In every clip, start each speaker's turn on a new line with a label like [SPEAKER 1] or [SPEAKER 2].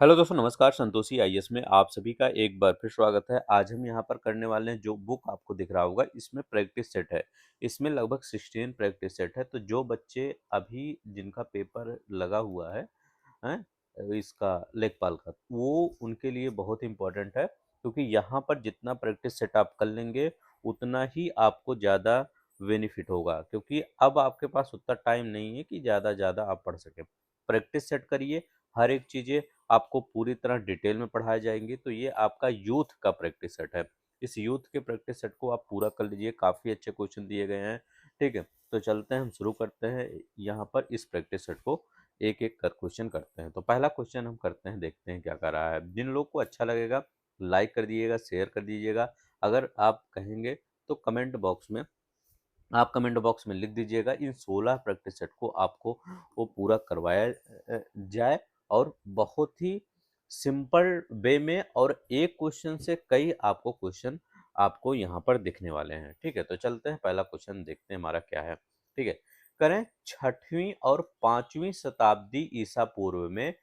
[SPEAKER 1] Hello दोस्तों, नमस्कार। Santoshi IAS में आप सभी का एक बार फिर स्वागत है। आज हम यहाँ पर करने वाले हैं, जो बुक आपको दिख रहा होगा इसमें प्रैक्टिस सेट है। इसमें लगभग 16 प्रैक्टिस सेट है। तो जो बच्चे अभी जिनका पेपर लगा हुआ है हैं, इसका लेखपाल का, वो उनके लिए बहुत इंपॉर्टेंट है, क्योंकि यहाँ पर जितना प्रैक्टिस सेट आप कर लेंगे उतना ही आपको ज़्यादा बेनिफिट होगा, क्योंकि अब आपके पास उतना टाइम नहीं है कि ज़्यादा आप पढ़ सकें। प्रैक्टिस सेट करिए, हर एक चीज़ें आपको पूरी तरह डिटेल में पढ़ाए जाएंगे। तो ये आपका यूथ का प्रैक्टिस सेट है। इस यूथ के प्रैक्टिस सेट को आप पूरा कर लीजिए। काफ़ी अच्छे क्वेश्चन दिए गए हैं। ठीक है, तो चलते हैं, हम शुरू करते हैं यहाँ पर इस प्रैक्टिस सेट को। एक एक कर क्वेश्चन करते हैं। तो पहला क्वेश्चन हम करते हैं, देखते हैं क्या कर रहा है। जिन लोग को अच्छा लगेगा लाइक कर दीजिएगा, शेयर कर दीजिएगा। अगर आप कहेंगे तो कमेंट बॉक्स में लिख दीजिएगा। इन 16 प्रैक्टिस सेट को आपको वो पूरा करवाया जाए, और बहुत ही सिंपल वे में, और एक क्वेश्चन से कई आपको क्वेश्चन आपको यहाँ पर दिखने वाले हैं। ठीक है, तो चलते हैं, पहला क्वेश्चन देखते हैं हमारा क्या है। ठीक है, करें, 6वीं और 5वीं शताब्दी ईसा पूर्व में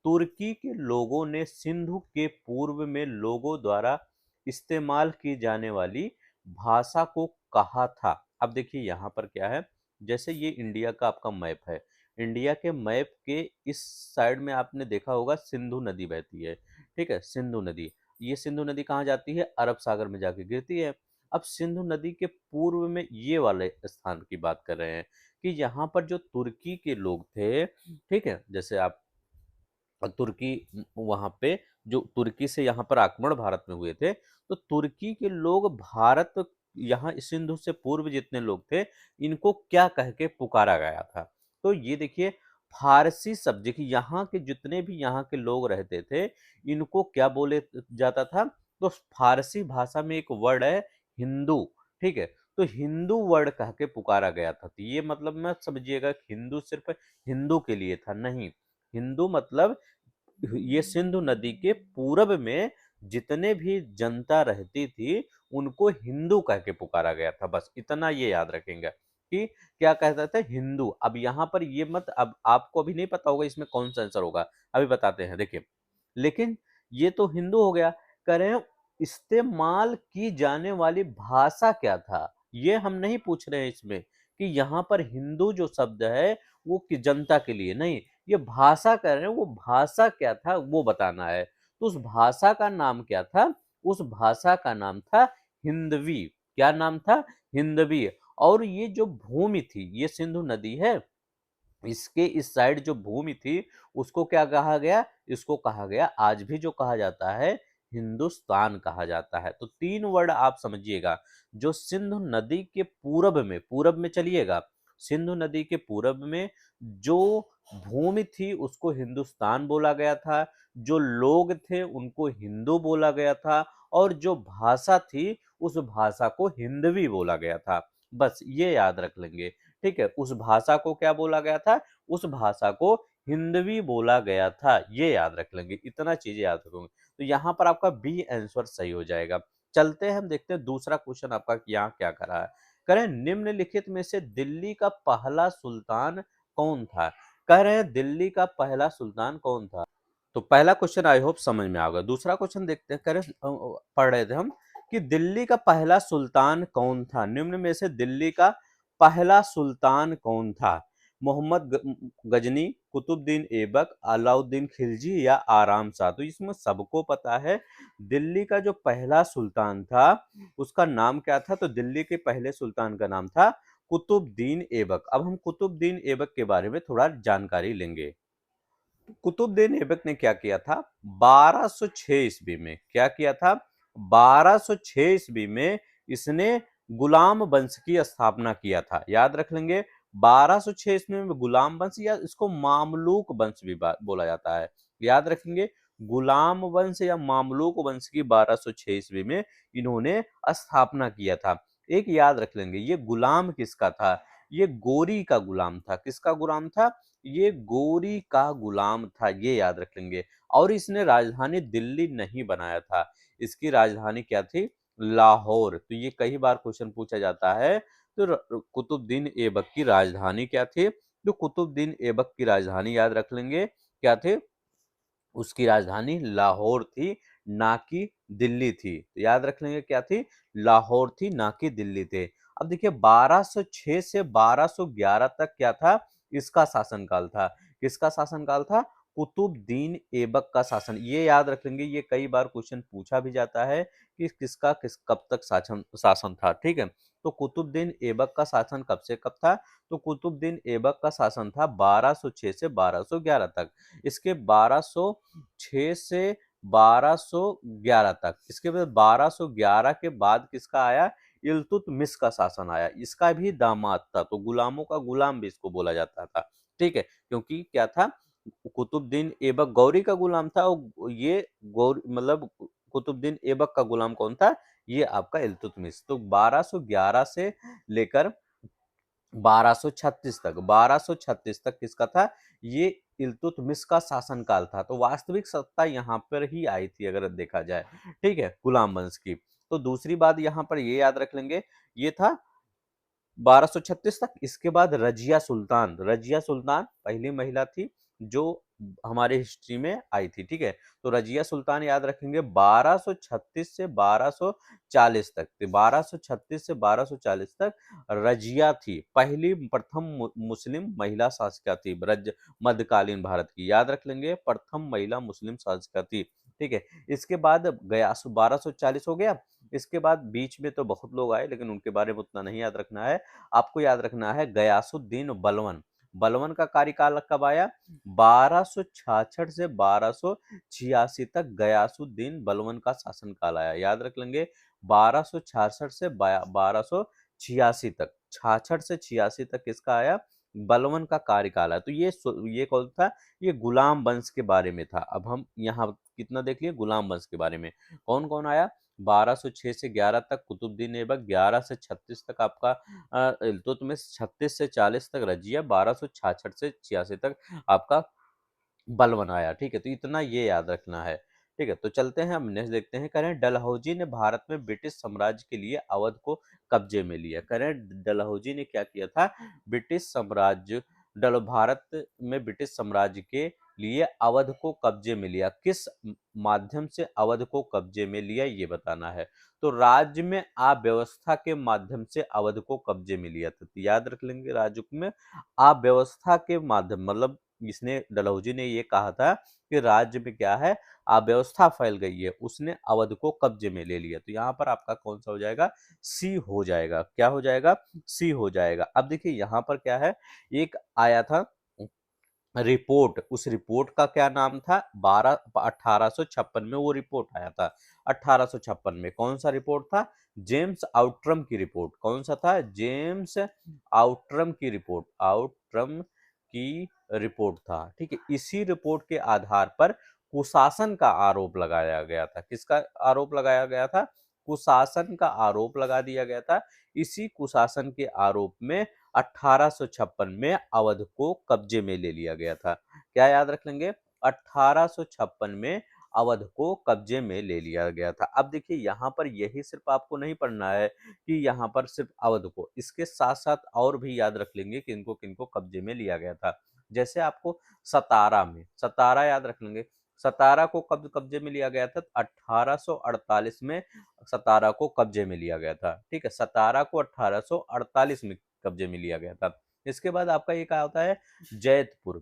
[SPEAKER 1] तुर्की के लोगों ने सिंधु के पूर्व में लोगों द्वारा इस्तेमाल की जाने वाली भाषा को कहा था। अब देखिए यहाँ पर क्या है, जैसे ये इंडिया का आपका मैप है। इंडिया के मैप के इस साइड में आपने देखा होगा सिंधु नदी बहती है। ठीक है, सिंधु नदी, ये सिंधु नदी कहाँ जाती है? अरब सागर में जाके गिरती है। अब सिंधु नदी के पूर्व में ये वाले स्थान की बात कर रहे हैं, कि यहाँ पर जो तुर्की के लोग थे, ठीक है, जैसे आप तुर्की, वहां पे जो तुर्की से यहाँ पर आक्रमण भारत में हुए थे, तो तुर्की के लोग भारत, यहाँ सिंधु से पूर्व जितने लोग थे, इनको क्या कह के पुकारा गया था? तो ये देखिए, फारसी शब्द, देखिए यहाँ के जितने भी यहाँ के लोग रहते थे, इनको क्या बोले जाता था? तो फारसी भाषा में एक वर्ड है हिंदू। ठीक है, तो हिंदू वर्ड कह के पुकारा गया था। तो ये मतलब मत समझिएगा हिंदू सिर्फ हिंदू के लिए था, नहीं। हिंदू मतलब ये सिंधु नदी के पूरब में जितने भी जनता रहती थी, उनको हिंदू कह के पुकारा गया था। बस इतना ये याद रखेंगे कि क्या कहता था, हिंदू। अब यहाँ पर ये मत, अब आपको अभी नहीं पता होगा इसमें कौन सा आंसर होगा, अभी बताते हैं, देखिए। लेकिन ये तो हिंदू हो गया। कह रहे हैं इस्तेमाल की जाने वाली भाषा क्या था, ये हम नहीं पूछ रहे हैं इसमें, कि यहाँ पर हिंदू जो शब्द है वो कि जनता के लिए नहीं, ये भाषा कह रहे हैं, वो भाषा क्या था वो बताना है। तो उस भाषा का नाम क्या था? उस भाषा का नाम था हिंदवी। क्या नाम था? हिंदवी। और ये जो भूमि थी, ये सिंधु नदी है, इसके इस साइड जो भूमि थी, उसको क्या कहा गया? इसको कहा गया, आज भी जो कहा जाता है, हिंदुस्तान कहा जाता है। तो 3 वर्ड आप समझिएगा। जो सिंधु नदी के पूरब में चलिएगा, सिंधु नदी के पूरब में जो भूमि थी उसको हिंदुस्तान बोला गया था, जो लोग थे उनको हिंदू बोला गया था, और जो भाषा थी उस भाषा को हिंदवी बोला गया था। बस ये याद रख लेंगे। ठीक है, उस भाषा को क्या बोला गया था? उस भाषा को हिंदवी बोला गया था, ये याद रख लेंगे। इतना चीजें याद रखोगे तो यहाँ पर आपका बी आंसर सही हो जाएगा। चलते हैं, हम देखते हैं दूसरा क्वेश्चन आपका यहाँ क्या कर रहा है। करें, निम्नलिखित में से दिल्ली का पहला सुल्तान कौन था? कह रहे हैं दिल्ली का पहला सुल्तान कौन था? तो पहला क्वेश्चन आई होप समझ में आ गया। दूसरा क्वेश्चन देखते हैं, करें, पढ़ रहे थे हम कि दिल्ली का पहला सुल्तान कौन था? निम्न में से दिल्ली का पहला सुल्तान कौन था? मोहम्मद गजनी, कुतुबुद्दीन ऐबक, अलाउद्दीन खिलजी या आराम शाह? तो इसमें सबको पता है दिल्ली का जो पहला सुल्तान था उसका नाम क्या था? तो दिल्ली के पहले सुल्तान का नाम था कुतुबुद्दीन ऐबक। अब हम कुतुबुद्दीन ऐबक के बारे में थोड़ा जानकारी लेंगे। कुतुबुद्दीन ऐबक ने क्या किया था? 1206 ईस्वी में क्या किया था? 1206 ईस्वी में इसने गुलाम वंश की स्थापना किया था। याद रख लेंगे, 1206 ईस्वी में गुलाम वंश, या इसको मामलूक वंश भी बोला जाता है। याद रखेंगे, गुलाम वंश या मामलूक वंश की 1206 ईस्वी में इन्होंने स्थापना किया था। एक याद रख लेंगे, ये गुलाम किसका था? ये गोरी का गुलाम था। किसका गुलाम था? ये गोरी का गुलाम था, ये याद रख लेंगे। और इसने राजधानी दिल्ली नहीं बनाया था, इसकी राजधानी क्या थी? लाहौर। तो ये कई बार क्वेश्चन पूछा जाता है। तो कुतुबुद्दीन ऐबक की राजधानी क्या थी? तो कुतुबुद्दीन ऐबक की राजधानी याद रख लेंगे, क्या थे? उसकी राजधानी लाहौर थी, ना कि दिल्ली थी। तो याद रख लेंगे क्या थी? लाहौर थी, ना कि दिल्ली थे। अब देखिए 1206 से 1211 तक क्या था? इसका शासनकाल था। किसका शासनकाल था? कुतुबुद्दीन ऐबक का शासन। ये याद रख लेंगे, ये कई बार क्वेश्चन पूछा भी जाता है कि किसका कब तक शासन शासन था। ठीक है, तो कुतुबुद्दीन ऐबक का शासन कब से कब था? तो कुतुबुद्दीन ऐबक का शासन था 1206 से 1211 तक। इसके 1206 से 1211 तक। इसके बाद 1211 के बाद किसका आया? इल्तुतमिश का शासन आया। इसका भी दामाद था, तो गुलामों का गुलाम भी इसको बोला जाता था। ठीक है, क्योंकि क्या था? कुतुबुद्दीन ऐबक गौरी का गुलाम था, और ये गौरी मतलब कुतुबुद्दीन ऐबक का गुलाम कौन था? ये आपका इल्तुतमिश। तो 1211 से लेकर 1236 तक किसका था? ये इल्तुतमिश का शासनकाल था। तो वास्तविक सत्ता यहाँ पर ही आई थी अगर देखा जाए। ठीक है, गुलाम वंश की। तो दूसरी बात यहाँ पर ये याद रख लेंगे, ये था 1236 तक। इसके बाद रजिया सुल्तान पहली महिला थी जो हमारे हिस्ट्री में आई थी। ठीक है, तो रजिया सुल्तान याद रखेंगे 1236 से 1240 तक। 1236 से 1240 तक रजिया थी, पहली प्रथम मुस्लिम महिला शासिका थी मध्यकालीन भारत की। याद रख लेंगे, प्रथम महिला मुस्लिम शासिका थी। ठीक है, इसके बाद गयासु 1240 हो गया। इसके बाद बीच में तो बहुत लोग आए, लेकिन उनके बारे में उतना नहीं याद रखना है। आपको याद रखना है गयासुद्दीन बलवन। बलवन का कार्यकाल कब आया? 1266 से 1286 तक गयासुद्दीन बलवन का शासनकाल आया। याद रख लेंगे, 1266 से 1286 तक। 66 से 86 तक किसका आया? बलवन का कार्यकाल है। तो ये कौन था? ये गुलाम वंश के बारे में था। अब हम यहाँ कितना देख लिए गुलाम वंश के बारे में। कौन कौन आया? 1206 से 11 तक कुतुबुद्दीन ऐबक, 11 से 36 तक आपका इल्तुतमिश, 36 से 40 तक रजिया, 1266 से 86 तक आपका बलवन आया। ठीक है, तो इतना ये याद रखना है। ठीक है, तो चलते हैं हम नेक्स्ट देखते हैं। करें डलहौजी ने भारत में ब्रिटिश साम्राज्य के लिए अवध को कब्जे में लिया। करें डलहौजी ने क्या किया था? ब्रिटिश साम्राज्य डल भारत में ब्रिटिश साम्राज्य के लिए अवध को कब्जे में लिया। किस माध्यम से अवध को कब्जे में लिया, ये बताना है। तो राज्य में अव्यवस्था के माध्यम से अवध को कब्जे में लिया था। तो याद रख लेंगे, राज्य में अव्यवस्था के माध्यम मतलब इसने डलहौजी ने ये कहा था कि राज्य में क्या है? अव्यवस्था फैल गई है, उसने अवध को कब्जे में ले लिया। तो यहाँ पर आपका कौन सा हो जाएगा? सी हो जाएगा। क्या हो जाएगा? सी हो जाएगा। अब देखिए यहाँ पर क्या है, एक आया था रिपोर्ट। उस रिपोर्ट का क्या नाम था? 1856 में वो रिपोर्ट आया था। 1856 में कौन सा रिपोर्ट था? जेम्स आउट्रम की रिपोर्ट। कौन सा था? जेम्स आउट्रम की रिपोर्ट। आउट्रम की रिपोर्ट था। ठीक है, इसी रिपोर्ट के आधार पर कुशासन का आरोप लगाया गया था। किसका आरोप लगाया गया था? कुशासन का आरोप लगा दिया गया था। इसी कुशासन के आरोप में 1856 में अवध को कब्जे में ले लिया गया था। क्या याद रख लेंगे? 1856 में अवध को कब्जे में ले लिया गया था। अब देखिए यहाँ पर यही सिर्फ आपको नहीं पढ़ना है कि यहाँ पर सिर्फ अवध को, इसके साथ साथ और भी याद रख लेंगे कि इनको किनको कब्जे में लिया गया था। जैसे आपको सतारा याद रख लेंगे। सतारा को कब कब्जे में लिया गया था? 1848 में सतारा को कब्जे में लिया गया था। ठीक है, सतारा को 1848 में कब्जे में लिया गया था। इसके बाद आपका ये क्या होता है? जैतपुर।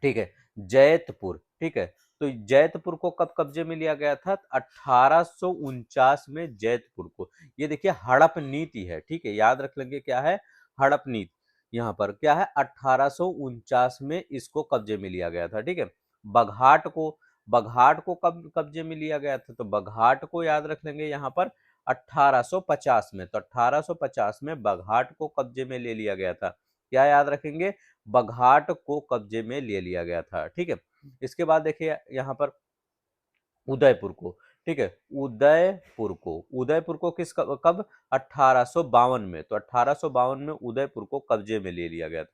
[SPEAKER 1] ठीक है, जैतपुर। ठीक है, तो जैतपुर को कब कब्जे में लिया गया था? 1849 में जैतपुर को। ये देखिए हड़प नीति है। ठीक है, याद रख लेंगे क्या है? हड़प नीति। यहाँ पर क्या है? 1849 में इसको कब्जे में लिया गया था। ठीक है, बघाट को बघाट को कब कब्जे में लिया गया था? तो बघाट को याद रख लेंगे यहाँ पर 1850 में। तो 1850 में बघाट को कब्जे में ले लिया गया था। क्या याद रखेंगे? बघाट को कब्जे में ले लिया गया था। ठीक है, इसके बाद देखिए यहाँ पर उदयपुर को। ठीक है, उदयपुर को कब? 1852 में। तो 1852 में उदयपुर को कब्जे में ले लिया गया था।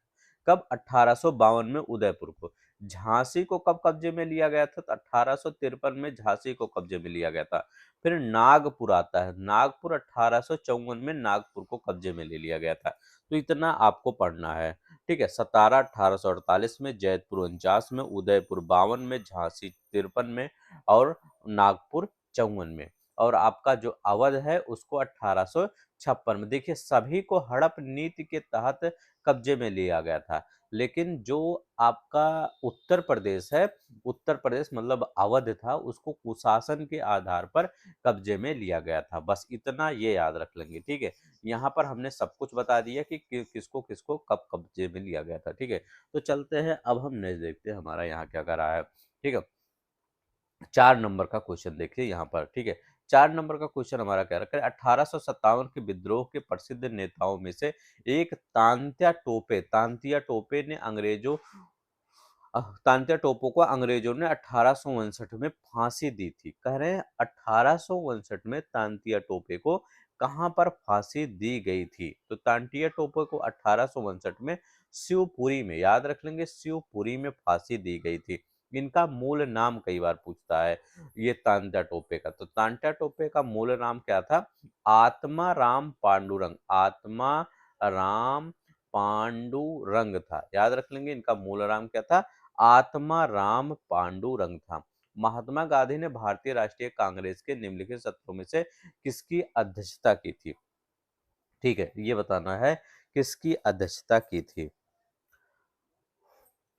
[SPEAKER 1] कब? 1852 में उदयपुर को। झांसी को कब कब्जे में लिया गया था? तो 1853 में झांसी को कब्जे में लिया गया था। फिर नागपुर आता है। नागपुर 1854 में नागपुर को कब्जे में ले लिया गया था। तो इतना आपको पढ़ना है। ठीक है, सतारा 1848 में, जैतपुर 49 में, उदयपुर 52 में, झांसी 53 में और नागपुर 54 में। और आपका जो अवध है उसको 1856 में। देखिए सभी को हड़प नीति के तहत कब्जे में लिया गया था, लेकिन जो आपका उत्तर प्रदेश है, उत्तर प्रदेश मतलब अवध था, उसको कुशासन के आधार पर कब्जे में लिया गया था। बस इतना ये याद रख लेंगे। ठीक है, यहाँ पर हमने सब कुछ बता दिया कि किसको किसको कब कब्जे में लिया गया था। ठीक है, तो चलते हैं अब हम नेक्स्ट देखते हैं हमारा यहाँ क्या कर रहा है। ठीक है, 4 नंबर का क्वेश्चन देखिए यहाँ पर। ठीक है, 4 नंबर का क्वेश्चन हमारा क्या रखा है, 1857 के विद्रोह के प्रसिद्ध नेताओं में से एक तांत्या टोपे ने तांत्या टोपे को अंग्रेजों ने 1859 में फांसी दी थी। कह रहे हैं 1859 में तांत्या टोपे को कहां पर फांसी दी गई थी? तो तांत्या टोपे को 1859 में शिवपुरी में, याद रख लेंगे, शिवपुरी में फांसी दी गई थी। इनका मूल नाम कई बार पूछता है ये तांत्या टोपे का। तो तांत्या टोपे का मूल नाम क्या था? आत्मा राम पांडुरंग। आत्मा राम पांडुरंग था। याद रख लेंगे इनका मूल नाम क्या था? आत्मा राम पांडुरंग था। महात्मा गांधी ने भारतीय राष्ट्रीय कांग्रेस के निम्नलिखित सत्रों में से किसकी अध्यक्षता की थी? ठीक है, ये बताना है किसकी अध्यक्षता की थी।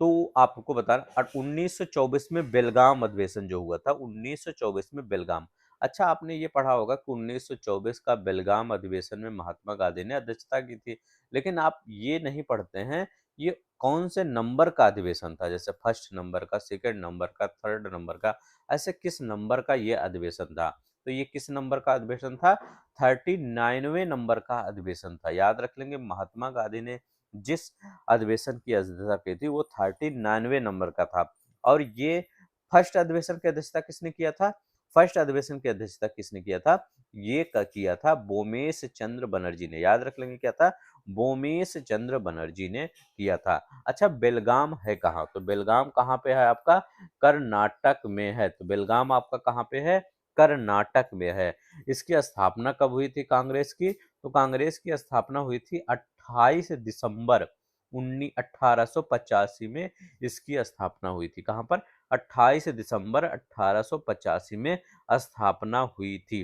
[SPEAKER 1] तो आपको बताना 1924 में बेलगाम अधिवेशन जो हुआ था, 1924 में बेलगाम। अच्छा, आपने ये पढ़ा होगा कि 1924 का बेलगाम अधिवेशन में महात्मा गांधी ने अध्यक्षता की थी, लेकिन आप ये नहीं पढ़ते हैं ये कौन से नंबर का अधिवेशन था, जैसे फर्स्ट नंबर का, सेकंड नंबर का, थर्ड नंबर का, ऐसे किस नंबर का ये अधिवेशन था? तो ये किस नंबर का अधिवेशन था? 39वें नंबर का अधिवेशन था। याद रख लेंगे महात्मा गांधी ने जिस अधिवेशन की अध्यक्षता की थी वो 39वें नंबर का था। और ये फर्स्ट अधिवेशन की अध्यक्षता किसने किया था? फर्स्ट अधिवेशन की अध्यक्षता किसने किया था? ये किया था बोमेश चंद्र बनर्जी ने। याद रख लेंगे क्या था? बोमेश चंद्र बनर्जी ने किया था। अच्छा, बेलगाम है कहाँ? तो बेलगाम कहाँ पे है आपका? कर्नाटक में है। तो बेलगाम आपका कहाँ पे है? कर्नाटक में है। इसकी स्थापना कब हुई थी कांग्रेस की? तो कांग्रेस की स्थापना हुई थी 28 दिसंबर 1885 में इसकी स्थापना हुई थी। कहां पर? 28 दिसंबर 1885 में स्थापना हुई थी।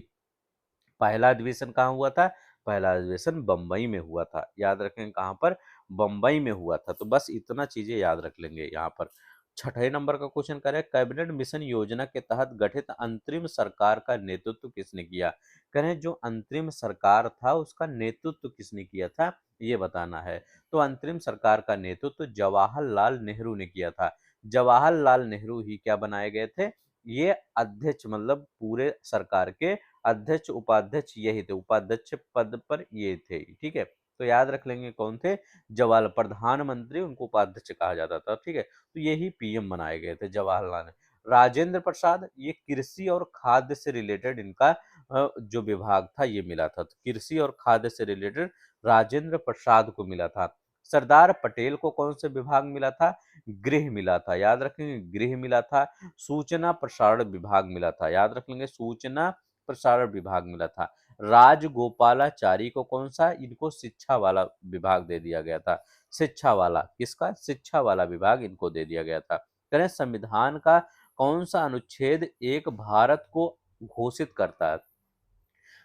[SPEAKER 1] पहला अधिवेशन कहाँ हुआ था? पहला अधिवेशन बंबई में हुआ था। याद रखें कहां पर? बंबई में हुआ था। तो बस इतना चीजें याद रख लेंगे यहाँ पर। छठे नंबर का क्वेश्चन करें, कैबिनेट मिशन योजना के तहत गठित अंतरिम सरकार का नेतृत्व किसने किया? करें जो अंतरिम सरकार था उसका नेतृत्व किसने किया था, ये बताना है। तो अंतरिम सरकार का नेतृत्व जवाहरलाल नेहरू ने किया था। जवाहरलाल नेहरू ही क्या बनाए गए थे? ये अध्यक्ष, मतलब पूरे सरकार के अध्यक्ष उपाध्यक्ष यही थे, उपाध्यक्ष पद पर ये थे। ठीक है, तो याद रख लेंगे कौन थे? जवाहर प्रधानमंत्री, उनको उपाध्यक्ष कहा जाता था। ठीक है, तो यही पीएम बनाए गए थे जवाहरलाल नेहरू। राजेंद्र प्रसाद, ये कृषि और खाद्य से रिलेटेड इनका जो विभाग था ये मिला था। तो कृषि और खाद्य से रिलेटेड राजेंद्र प्रसाद को मिला था। सरदार पटेल को कौन से विभाग मिला था? गृह मिला था। याद रखेंगे गृह मिला था। सूचना प्रसारण विभाग मिला था। याद रख लेंगे सूचना प्रसारण विभाग मिला था। राजगोपालाचारी को कौन सा? इनको शिक्षा वाला विभाग दे दिया गया था। शिक्षा वाला किसका? शिक्षा वाला विभाग इनको दे दिया गया था। करें संविधान का कौन सा अनुच्छेद एक भारत को घोषित करता है?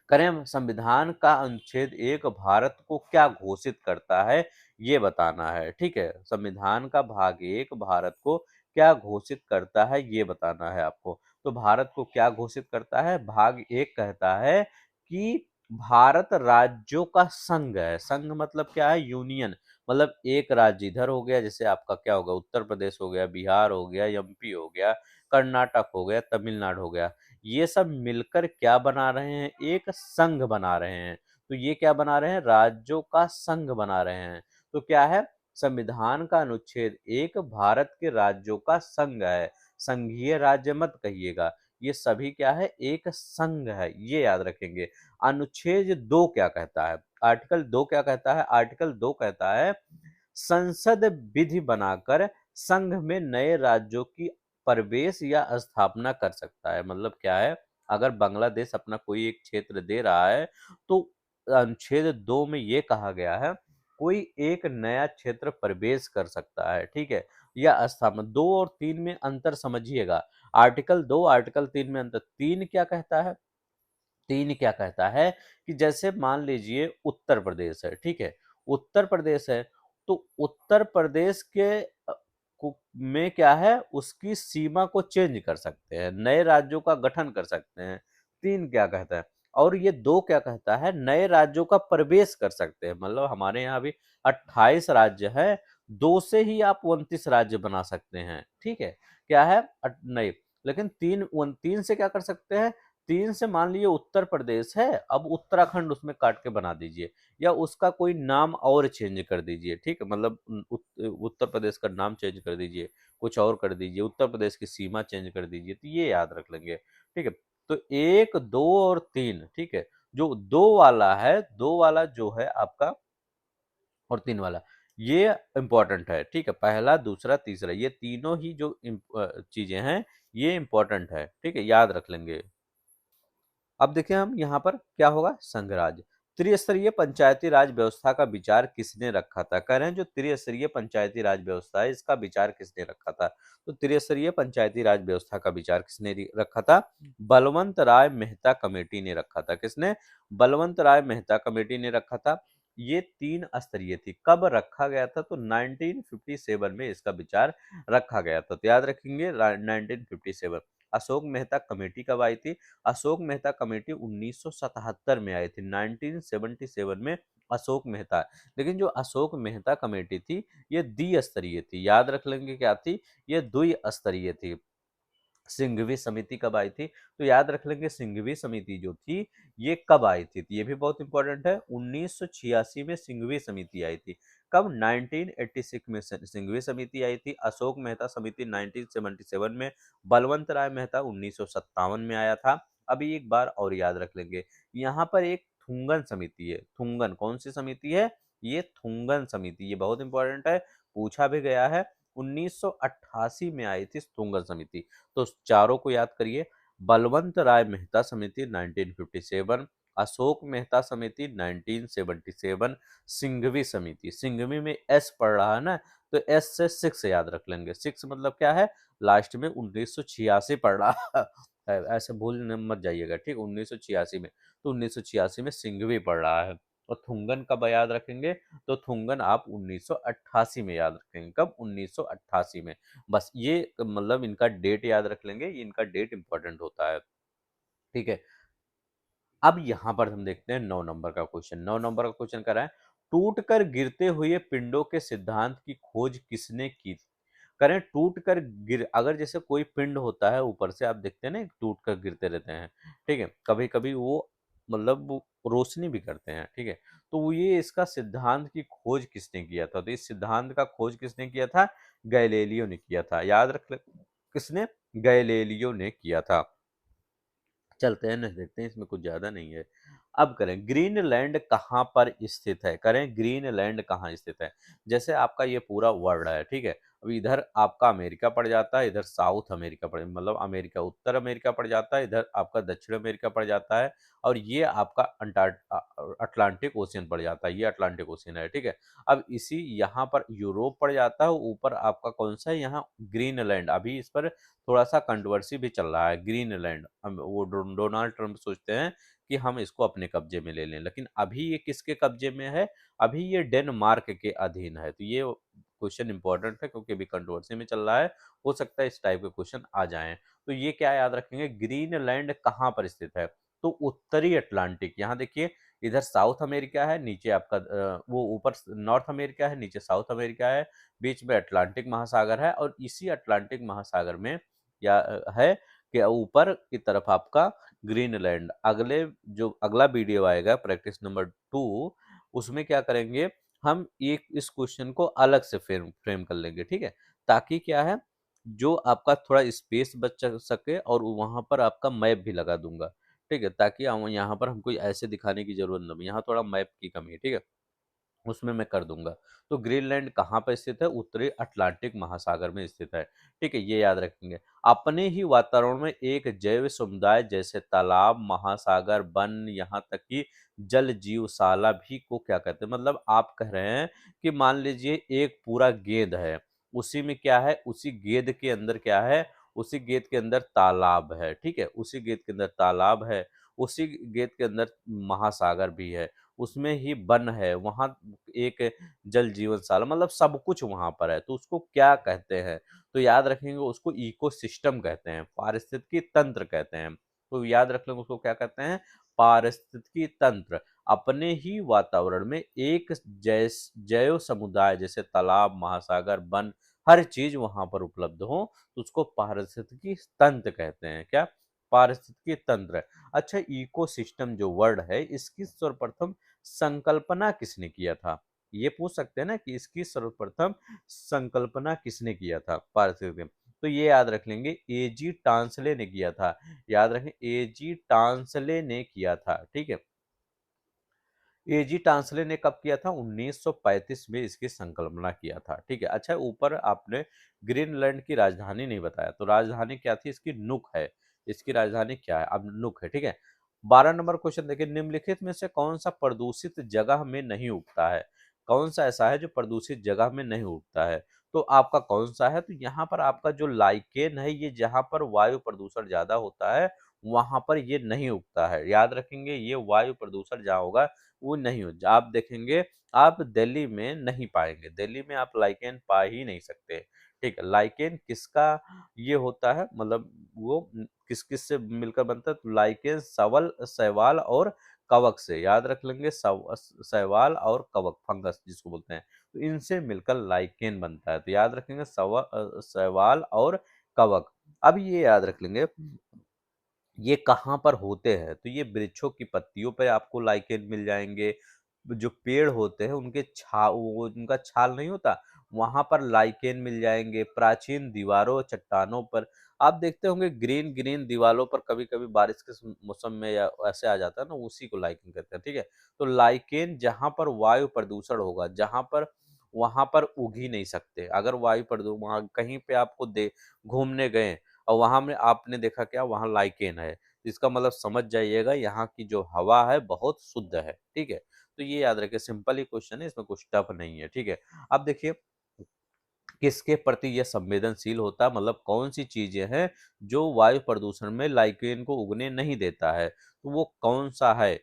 [SPEAKER 1] करें संविधान का अनुच्छेद एक भारत को क्या घोषित करता है, ये बताना है। ठीक है, संविधान का भाग एक भारत को क्या घोषित करता है ये बताना है आपको। तो भारत को क्या घोषित करता है? भाग एक कहता है कि भारत राज्यों का संघ है। संघ मतलब क्या है? यूनियन। मतलब एक राज्य इधर हो गया, जैसे आपका क्या होगा, उत्तर प्रदेश हो गया, बिहार हो गया, एमपी हो गया, कर्नाटक हो गया, तमिलनाडु हो गया, ये सब मिलकर क्या बना रहे हैं? एक संघ बना रहे हैं। तो ये क्या बना रहे हैं? राज्यों का संघ बना रहे हैं। तो क्या है? संविधान का अनुच्छेद एक भारत के राज्यों का संघ है। संघीय राज्य मत कहिएगा, ये सभी क्या है? एक संघ है, ये याद रखेंगे। अनुच्छेद दो क्या कहता है? आर्टिकल दो क्या कहता है? आर्टिकल दो कहता है संसद विधि बनाकर संघ में नए राज्यों की प्रवेश या स्थापना कर सकता है। मतलब क्या है? अगर बांग्लादेश अपना कोई एक क्षेत्र दे रहा है तो अनुच्छेद दो में ये कहा गया है कोई एक नया क्षेत्र प्रवेश कर सकता है, ठीक है, या स्थान। 2 और 3 में अंतर समझिएगा। आर्टिकल 2 आर्टिकल 3 में अंतर। 3 क्या कहता है? 3 क्या कहता है कि जैसे मान लीजिए उत्तर प्रदेश है, ठीक है, उत्तर प्रदेश है, तो उत्तर प्रदेश के में क्या है, उसकी सीमा को चेंज कर सकते हैं, नए राज्यों का गठन कर सकते हैं। 3 क्या कहता है? और ये 2 क्या कहता है? नए राज्यों का प्रवेश कर सकते हैं। मतलब हमारे यहाँ भी 28 राज्य है, 2 से ही आप 29 राज्य बना सकते हैं, ठीक है। क्या है? नहीं, लेकिन 3 से क्या कर सकते हैं? 3 से मान लीजिए उत्तर प्रदेश है, अब उत्तराखंड उसमें काट के बना दीजिए, या उसका कोई नाम और चेंज कर दीजिए, ठीक है, मतलब उत्तर प्रदेश का नाम चेंज कर दीजिए, कुछ और कर दीजिए, उत्तर प्रदेश की सीमा चेंज कर दीजिए, तो ये याद रख लेंगे, ठीक है। तो 1, 2 और 3, ठीक है, जो 2 वाला है, 2 वाला जो है आपका, और 3 वाला, ये इंपॉर्टेंट है, ठीक है, पहला, दूसरा, तीसरा, ये तीनों ही जो चीजें हैं, ये इंपॉर्टेंट है, ठीक है, याद रख लेंगे। अब देखिए हम यहाँ पर क्या होगा, संघराज्य। त्रिस्तरीय पंचायती राज व्यवस्था का विचार किसने रखा था? कह रहे हैं जो त्रिस्तरीय पंचायती राज व्यवस्था है, इसका विचार किसने रखा था? तो त्रिस्तरीय पंचायती राज व्यवस्था का विचार किसने रखा था? बलवंत राय मेहता कमेटी ने रखा था। किसने? बलवंत राय मेहता कमेटी ने रखा था। ये 3 स्तरीय थी। कब रखा गया था? तो 1957 में इसका विचार रखा गया था। तो याद रखेंगे 1957। अशोक मेहता कमेटी कब आई थी? अशोक मेहता कमेटी 1977 में आई थी। 1977 में अशोक मेहता। लेकिन जो अशोक मेहता कमेटी थी, ये द्विस्तरीय थी। याद रख लेंगे क्या थी? ये द्विस्तरीय थी। सिंघवी समिति कब आई थी? तो याद रख लेंगे सिंघवी समिति जो थी, ये कब आई थी? तो ये भी बहुत इंपॉर्टेंट है। 1986 में सिंघवी समिति आई थी। कब? 1986 में सिंघवी समिति आई थी। अशोक मेहता समिति 1977 में। बलवंत राय मेहता 1957 में आया था। अभी एक बार और याद रख लेंगे, यहाँ पर एक थुंगन समिति है। थुंगन कौन सी समिति है? ये थुंगन समिति, ये बहुत इंपॉर्टेंट है, पूछा भी गया है। 1988 में आई थी थुंगन समिति। तो चारों को याद करिए। बलवंत राय मेहता समिति 1957, अशोक मेहता समिति 1977, सिंघवी समिति। सिंघवी में एस पढ़ रहा है ना, तो एस से 6 याद रख लेंगे। 6 मतलब क्या है? लास्ट में 1986 पढ़ रहा है, ऐसे भूल मत जाइएगा, ठीक। 1986 में, तो 1986 में सिंघवी पढ़ रहा है। और थुंगन कब याद रखेंगे? तो थुंगन आप 1988 में याद रखेंगे। कब? 1988 में। बस ये मतलब इनका डेट याद रख लेंगे, ये इनका डेट इंपॉर्टेंट होता है, ठीक है। अब यहाँ पर हम देखते हैं 9 नंबर का क्वेश्चन। 9 नंबर का क्वेश्चन कर रहा है, टूटकर गिरते हुए पिंडों के सिद्धांत की खोज किसने की? करें टूट कर गिर, अगर जैसे कोई पिंड होता है ऊपर से, आप देखते हैं ना टूट कर गिरते रहते हैं, ठीक है, कभी कभी वो मतलब वो रोशनी भी करते हैं, ठीक है। तो वो ये इसका सिद्धांत की खोज किसने किया था? तो इस सिद्धांत का खोज किसने किया था? गैलीलियो ने किया था। याद रख ले, किसने? गैलीलियो ने किया था। चलते हैं ना, देखते हैं, इसमें कुछ ज्यादा नहीं है। अब करें, ग्रीनलैंड कहाँ पर स्थित है? करें ग्रीनलैंड कहाँ स्थित है? जैसे आपका ये पूरा वर्ल्ड है, ठीक है, अब इधर आपका अमेरिका पड़ जाता है, इधर साउथ अमेरिका पड़, मतलब अमेरिका उत्तर अमेरिका पड़ जाता है, इधर आपका दक्षिण अमेरिका पड़ जाता है, और ये आपका अटलांटिक ओशियन पड़ जाता है, ये अटलांटिक ओशियन है, ठीक है। अब इसी यहाँ पर यूरोप पड़ जाता है, ऊपर आपका कौन सा है? यहाँ ग्रीनलैंड। अभी इस पर थोड़ा सा कंट्रोवर्सी भी चल रहा है, ग्रीनलैंड। वो डोनाल्ड ट्रंप सोचते हैं कि हम इसको अपने कब्जे में ले लें, लेकिन अभी ये किसके कब्जे में है? अभी ये डेनमार्क के अधीन है। तो ये क्वेश्चन इंपॉर्टेंट है, क्योंकि अभी कंट्रोवर्सी में चल रहा है, हो सकता है इस टाइप के क्वेश्चन आ जाएं। तो ये क्या याद रखेंगे, ग्रीनलैंड कहाँ पर स्थित है? तो उत्तरी अटलांटिक। यहाँ देखिए, इधर साउथ अमेरिका है, नीचे आपका वो ऊपर नॉर्थ अमेरिका है, नीचे साउथ अमेरिका है, बीच में अटलांटिक महासागर है, और इसी अटलांटिक महासागर में या है कि ऊपर की तरफ आपका ग्रीनलैंड। जो अगला वीडियो आएगा प्रैक्टिस नंबर 2, उसमें क्या करेंगे, हम एक इस क्वेश्चन को अलग से फ्रेम फ्रेम कर लेंगे, ठीक है, ताकि क्या है, जो आपका थोड़ा स्पेस बच सके, और वहां पर आपका मैप भी लगा दूंगा, ठीक है, ताकि हम यहाँ पर हमको ऐसे दिखाने की जरूरत न हो, यहाँ थोड़ा मैप की कमी है, ठीक है। उसमें मैं कर दूंगा। तो ग्रीनलैंड कहाँ पर स्थित है? उत्तरी अटलांटिक महासागर में स्थित है। ठीक है, ये याद रखेंगे। अपने ही वातावरण में एक जैव समुदाय जैसे तालाब, महासागर, वन, यहाँ तक कि जल जीवशाला भी को क्या कहते हैं? मतलब आप कह रहे हैं कि मान लीजिए एक पूरा गेंद है, उसी में क्या है, उसी गेंद के अंदर क्या है, उसी गेंद के अंदर तालाब है। ठीक है, उसी गेंद के अंदर तालाब है, उसी गेंद के अंदर महासागर भी है, उसमें ही वन है, वहां एक जल जीवनशाला, मतलब सब कुछ वहां पर है। तो उसको क्या कहते हैं? तो याद रखेंगे, उसको इकोसिस्टम कहते हैं, पारिस्थितिकी तंत्र कहते हैं। तो याद रख लेंगे उसको क्या कहते हैं? पारिस्थितिकी तंत्र। अपने ही वातावरण में एक जैव समुदाय जैसे तालाब, महासागर, वन, हर चीज वहां पर उपलब्ध हो तो उसको पारिस्थितिकी तंत्र कहते हैं। क्या? पारिस्थितिकी तंत्र। अच्छा, इकोसिस्टम जो वर्ड है, इसकी सर्वप्रथम संकल्पना किसने किया था? ये पूछ सकते हैं ना कि इसकी सर्वप्रथम संकल्पना किसने किया था पारिस्थितिकी? तो ये याद रख लेंगे, एजी टांसले ने किया था। याद रखें, एजी टांसले ने किया था। ठीक है, एजी टांसले ने कब किया था? 1935 में इसकी संकल्पना किया था। ठीक है। अच्छा, ऊपर आपने ग्रीनलैंड की राजधानी नहीं बताया, तो राजधानी क्या थी इसकी? नुक है। इसकी राजधानी क्या है? अब नुक है। ठीक है। 12 नंबर क्वेश्चन देखिए, निम्नलिखित में से कौन सा प्रदूषित जगह में नहीं उगता है? कौन सा ऐसा है जो प्रदूषित जगह में नहीं उगता है? तो आपका कौन सा है? तो यहाँ पर आपका जो लाइकेन है, ये जहाँ पर वायु प्रदूषण ज्यादा होता है वहां पर ये नहीं उगता है। याद रखेंगे, ये वायु प्रदूषण जहाँ होगा वो नहीं हो। आप देखेंगे, आप दिल्ली में नहीं पाएंगे, दिल्ली में आप लाइकेन पा ही नहीं सकते। ठीक है, लाइकेन किसका ये होता है, मतलब वो किस किस से मिलकर बनता है? तो लाइकेन सवल, शैवाल और कवक से। याद रख लेंगे, शैवाल और कवक, फंगस जिसको बोलते हैं, तो इनसे मिलकर लाइकेन बनता है। तो याद रखेंगे, शैवाल और कवक। अब ये याद रख लेंगे, ये कहाँ पर होते हैं? तो ये वृक्षों की पत्तियों पे आपको लाइकेन मिल जाएंगे। जो पेड़ होते हैं उनके वो उनका छाल नहीं होता, वहां पर लाइकेन मिल जाएंगे। प्राचीन दीवारों, चट्टानों पर आप देखते होंगे, ग्रीन ग्रीन दीवारों पर कभी कभी बारिश के मौसम में या ऐसे आ जाता है ना, उसी को लाइकेन कहते हैं। ठीक है, तो लाइकेन जहां पर वायु प्रदूषण होगा, जहां पर वहां पर उग ही नहीं सकते। अगर वायु प्रदूषण वहां कहीं पे आपको दे घूमने गए और वहां में आपने देखा क्या, वहां लाइकेन है, इसका मतलब समझ जाइएगा यहाँ की जो हवा है बहुत शुद्ध है। ठीक है, तो ये याद रखिए, सिंपल ही क्वेश्चन है, इसमें कुछ टफ नहीं है। ठीक है, अब देखिए, किसके प्रति यह संवेदनशील होता है, मतलब कौन सी चीजें हैं जो वायु प्रदूषण में लाइकेन को उगने नहीं देता है? तो वो कौन सा है?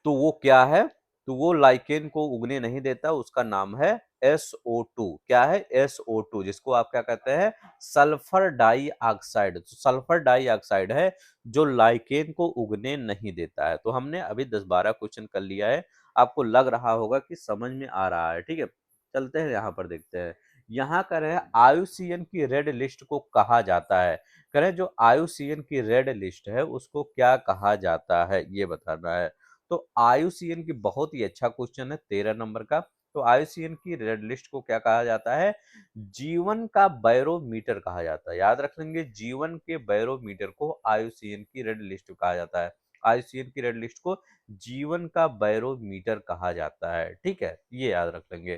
[SPEAKER 1] तो वो क्या है? तो वो लाइकेन को उगने नहीं देता, उसका नाम है SO2। क्या है? SO2, जिसको आप क्या कहते हैं? Sulphur dioxide. तो सल्फर डाई ऑक्साइड है जो लाइकेन को उगने नहीं देता है। तो हमने अभी 10-12 क्वेश्चन कर लिया है, आपको लग रहा होगा कि समझ में आ रहा है। ठीक है, चलते हैं यहाँ पर देखते हैं। यहाँ कर है, आयुसीएन की रेड लिस्ट को कहा जाता है। करें, जो आयुसीएन की रेड लिस्ट है उसको क्या कहा जाता है, ये बताना है। तो आयुसीएन की बहुत ही अच्छा क्वेश्चन है, 13 नंबर का। तो आयुसीएन की रेड लिस्ट को क्या कहा जाता है? जीवन का बैरोमीटर कहा जाता है। याद रख लेंगे, जीवन के बैरोमीटर को आयुसीएन की रेड लिस्ट कहा जाता है। आयुसीएन की रेड लिस्ट को जीवन का बैरोमीटर कहा जाता है। ठीक है, ये याद रख लेंगे।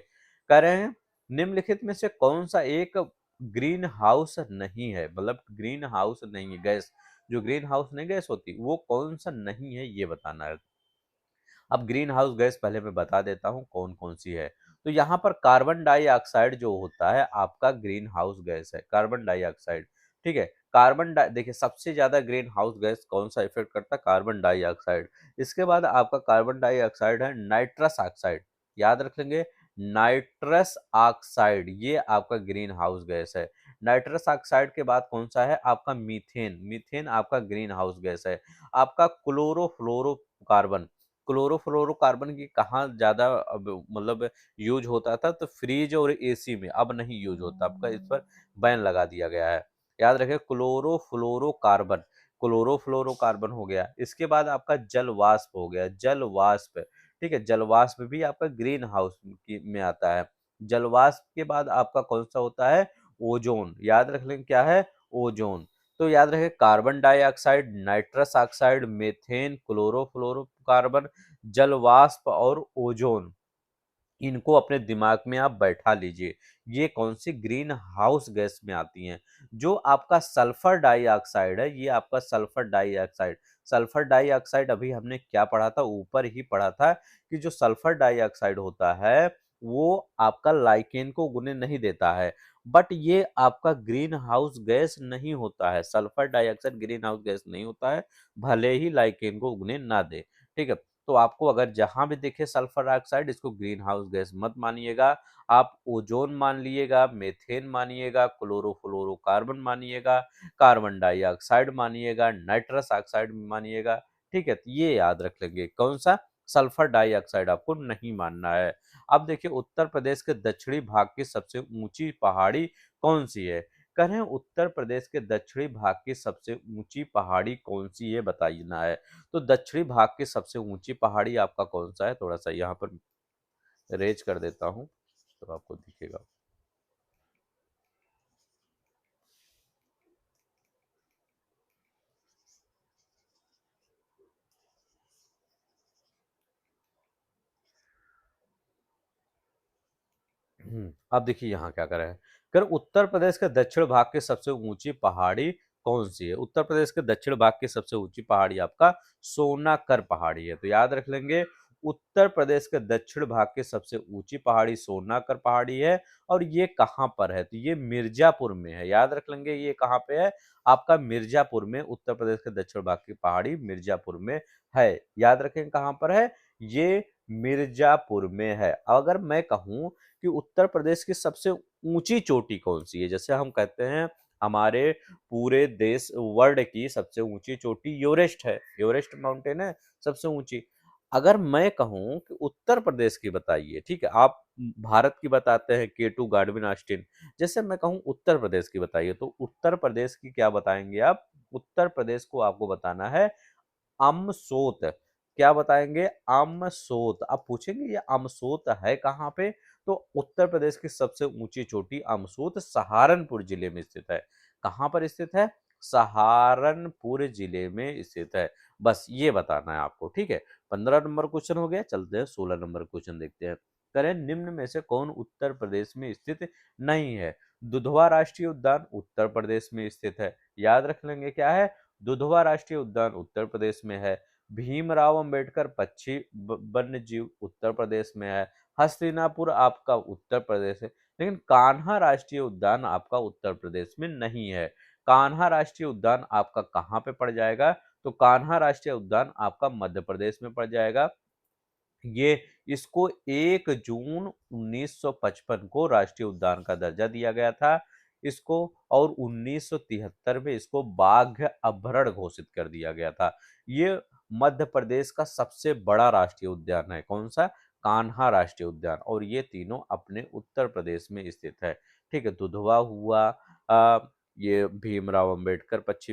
[SPEAKER 1] कह रहे हैं, निम्नलिखित में से कौन सा एक ग्रीन हाउस नहीं है, मतलब ग्रीन हाउस नहीं है, गैस, जो ग्रीन हाउस नहीं गैस होती, वो कौन सा नहीं है, ये बताना है। अब ग्रीन हाउस गैस पहले मैं बता देता हूँ कौन कौन सी है। तो यहाँ पर कार्बन डाइऑक्साइड जो होता है आपका ग्रीन हाउस गैस है, कार्बन डाइऑक्साइड। ठीक है, देखिए, सबसे ज्यादा ग्रीन हाउस गैस कौन सा इफेक्ट करता है? Carbon dioxide. इसके बाद आपका कार्बन डाइऑक्साइड है नाइट्रस ऑक्साइड। याद रख लेंगे, नाइट्रस ऑक्साइड ये आपका ग्रीन हाउस गैस है। नाइट्रस ऑक्साइड के बाद कौन सा है? आपका मीथेन। मीथेन आपका ग्रीन हाउस गैस है। आपका क्लोरोफ्लोरोकार्बन। क्लोरोफ्लोरोकार्बन की कहाँ ज्यादा अब मतलब यूज होता था? तो फ्रिज और एसी में, अब नहीं यूज होता, आपका इस पर बैन लगा दिया गया है। याद रखें, क्लोरोफ्लोरोकार्बन। क्लोरोफ्लोरोकार्बन हो गया। इसके बाद आपका जल वाष्प हो गया, जल वाष्प। ठीक है, जल वाष्प भी आपका ग्रीन हाउस में आता है। जल वाष्प के बाद आपका कौन सा होता है? ओजोन। याद रख लें, क्या है? ओजोन। तो याद रखें, carbon dioxide, nitrous oxide, methane, chlorofluorocarbon, जल वाष्प और ओजोन, इनको अपने दिमाग में आप बैठा लीजिए। ये कौन सी ग्रीन हाउस गैस में आती हैं। जो आपका सल्फर डाइऑक्साइड है, ये आपका सल्फर डाइऑक्साइड अभी हमने क्या पढ़ा था, ऊपर ही पढ़ा था कि जो सल्फर डाइऑक्साइड होता है वो आपका लाइकेन को उगने नहीं देता है। बट ये आपका ग्रीन हाउस गैस नहीं होता है, sulphur dioxide green house gas नहीं होता है, भले ही लाइकेन को उगने ना दे। ठीक है, तो आपको अगर जहां भी दिखे सल्फर डाइऑक्साइड, इसको ग्रीन हाउस गैस मत मानिएगा। आप ओजोन मान लिएगा, मेथेन मानिएगा, क्लोरोफ्लोरोकार्बन मानिएगा, कार्बन डाइऑक्साइड मानिएगा, नाइट्रस ऑक्साइड मानिएगा। ठीक है, तो ये याद रख लेंगे कौन सा, सल्फर डाइऑक्साइड आपको नहीं मानना है। अब देखिए उत्तर प्रदेश के दक्षिणी भाग की सबसे ऊंची पहाड़ी कौन सी है। कहें उत्तर प्रदेश के दक्षिणी भाग की सबसे ऊंची पहाड़ी कौन सी है बताइए है। तो दक्षिणी भाग की सबसे ऊंची पहाड़ी आपका कौन सा है, थोड़ा सा यहाँ पर रेज कर देता हूँ तो आपको दिखेगा। अब देखिए यहाँ क्या करा है। कर उत्तर प्रदेश के दक्षिण भाग की सबसे ऊंची पहाड़ी कौन सी है। उत्तर प्रदेश के दक्षिण भाग की सबसे ऊंची पहाड़ी आपका सोनाकर पहाड़ी है। तो याद रख लेंगे उत्तर प्रदेश के दक्षिण भाग की सबसे ऊंची पहाड़ी सोनाकर पहाड़ी है। और ये कहाँ पर है, तो ये मिर्जापुर में है। याद रख लेंगे ये कहाँ पे है, आपका मिर्जापुर में। उत्तर प्रदेश के दक्षिण भाग की पहाड़ी मिर्जापुर में है। याद रखें कहाँ पर है, ये मिर्जापुर में है। अगर मैं कहूं कि उत्तर प्रदेश की सबसे ऊंची चोटी कौन सी है, जैसे हम कहते हैं हमारे पूरे देश वर्ल्ड की सबसे ऊंची चोटी एवरेस्ट है, एवरेस्ट माउंटेन है सबसे ऊंची। अगर मैं कहूं कि उत्तर प्रदेश की बताइए, ठीक है, आप भारत की बताते हैं केटू गाडविन ऑस्टिन, जैसे मैं कहूं उत्तर प्रदेश की बताइए, तो उत्तर प्रदेश की क्या बताएंगे आप, उत्तर प्रदेश को आपको बताना है अमसोत। क्या बताएंगे, अमसोत। आप पूछेंगे ये अमसोत है कहाँ पे, तो उत्तर प्रदेश की सबसे ऊंची चोटी अमसोत सहारनपुर जिले में स्थित है। कहाँ पर स्थित है, सहारनपुर जिले में स्थित है। बस ये बताना है आपको। ठीक है, 15 नंबर क्वेश्चन हो गया। चलते हैं 16 नंबर क्वेश्चन देखते हैं। करें निम्न में से कौन उत्तर प्रदेश में स्थित नहीं है। दुधवा राष्ट्रीय उद्यान उत्तर प्रदेश में स्थित है। याद रख लेंगे क्या है, दुधवा राष्ट्रीय उद्यान उत्तर प्रदेश में है। भीमराव अंबेडकर पक्षी वन्य जीव उत्तर प्रदेश में है। हस्तिनापुर आपका उत्तर प्रदेश है। लेकिन कान्हा राष्ट्रीय उद्यान आपका उत्तर प्रदेश में नहीं है। कान्हा राष्ट्रीय उद्यान आपका कहाँ पे पड़ जाएगा, तो कान्हा राष्ट्रीय उद्यान आपका मध्य प्रदेश में पड़ जाएगा। ये इसको 1 जून 1955 को राष्ट्रीय उद्यान का दर्जा दिया गया था इसको, और 1973 में इसको बाघ अभयारण्य घोषित कर दिया गया था। ये मध्य प्रदेश का सबसे बड़ा राष्ट्रीय उद्यान है। कौन सा, कान्हा राष्ट्रीय उद्यान, और ये तीनों अपने उत्तर प्रदेश में स्थित है। ठीक है, दुधवा हुआ, ये भीमराव अंबेडकर पक्षी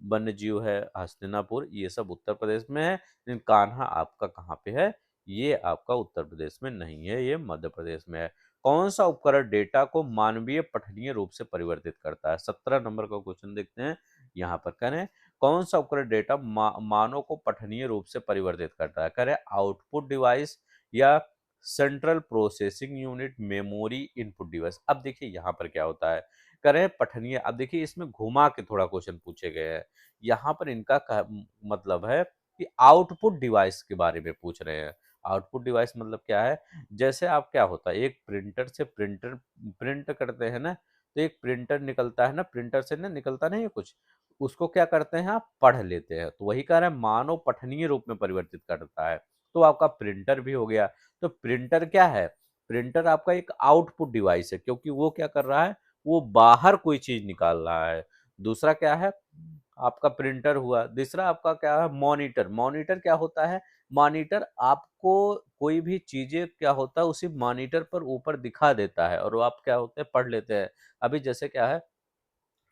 [SPEAKER 1] वन्य जीव है, हस्तिनापुर, ये सब उत्तर प्रदेश में है। लेकिन कान्हा आपका कहाँ पे है, ये आपका उत्तर प्रदेश में नहीं है, ये मध्य प्रदेश में है। कौन सा उपकरण डेटा को मानवीय पठनीय रूप से परिवर्तित करता है। 17 नंबर का क्वेश्चन देखते हैं। यहाँ पर करें कौन सा उपकरण डेटा मानों को पठनीय रूप से परिवर्तित करता है। करें आउटपुट डिवाइस या central processing unit, memory, input device. अब देखिए यहाँ पर क्या होता है, करें पठनीय। अब देखिए इसमें घुमा के थोड़ा क्वेश्चन पूछे गए हैं। यहाँ पर इनका मतलब है कि आउटपुट डिवाइस के बारे में पूछ रहे हैं। आउटपुट डिवाइस मतलब क्या है, जैसे आप क्या होता है, एक प्रिंटर से प्रिंट करते हैं ना, तो एक प्रिंटर निकलता है ना, प्रिंटर से ना निकलता नहीं है कुछ, उसको क्या करते हैं आप पढ़ लेते हैं। तो वही कह रहे हैं मानव पठनीय रूप में परिवर्तित करता है। तो आपका प्रिंटर भी हो गया। तो प्रिंटर क्या है, प्रिंटर आपका एक आउटपुट डिवाइस है, क्योंकि वो क्या कर रहा है, वो बाहर कोई चीज निकाल रहा है। दूसरा क्या है, आपका प्रिंटर हुआ। तीसरा आपका क्या है, मॉनिटर। मॉनिटर क्या होता है, मॉनिटर आपको कोई भी चीजें क्या होता है उसी मॉनिटर पर ऊपर दिखा देता है, और वो आप क्या होते हैं पढ़ लेते हैं। अभी जैसे क्या है,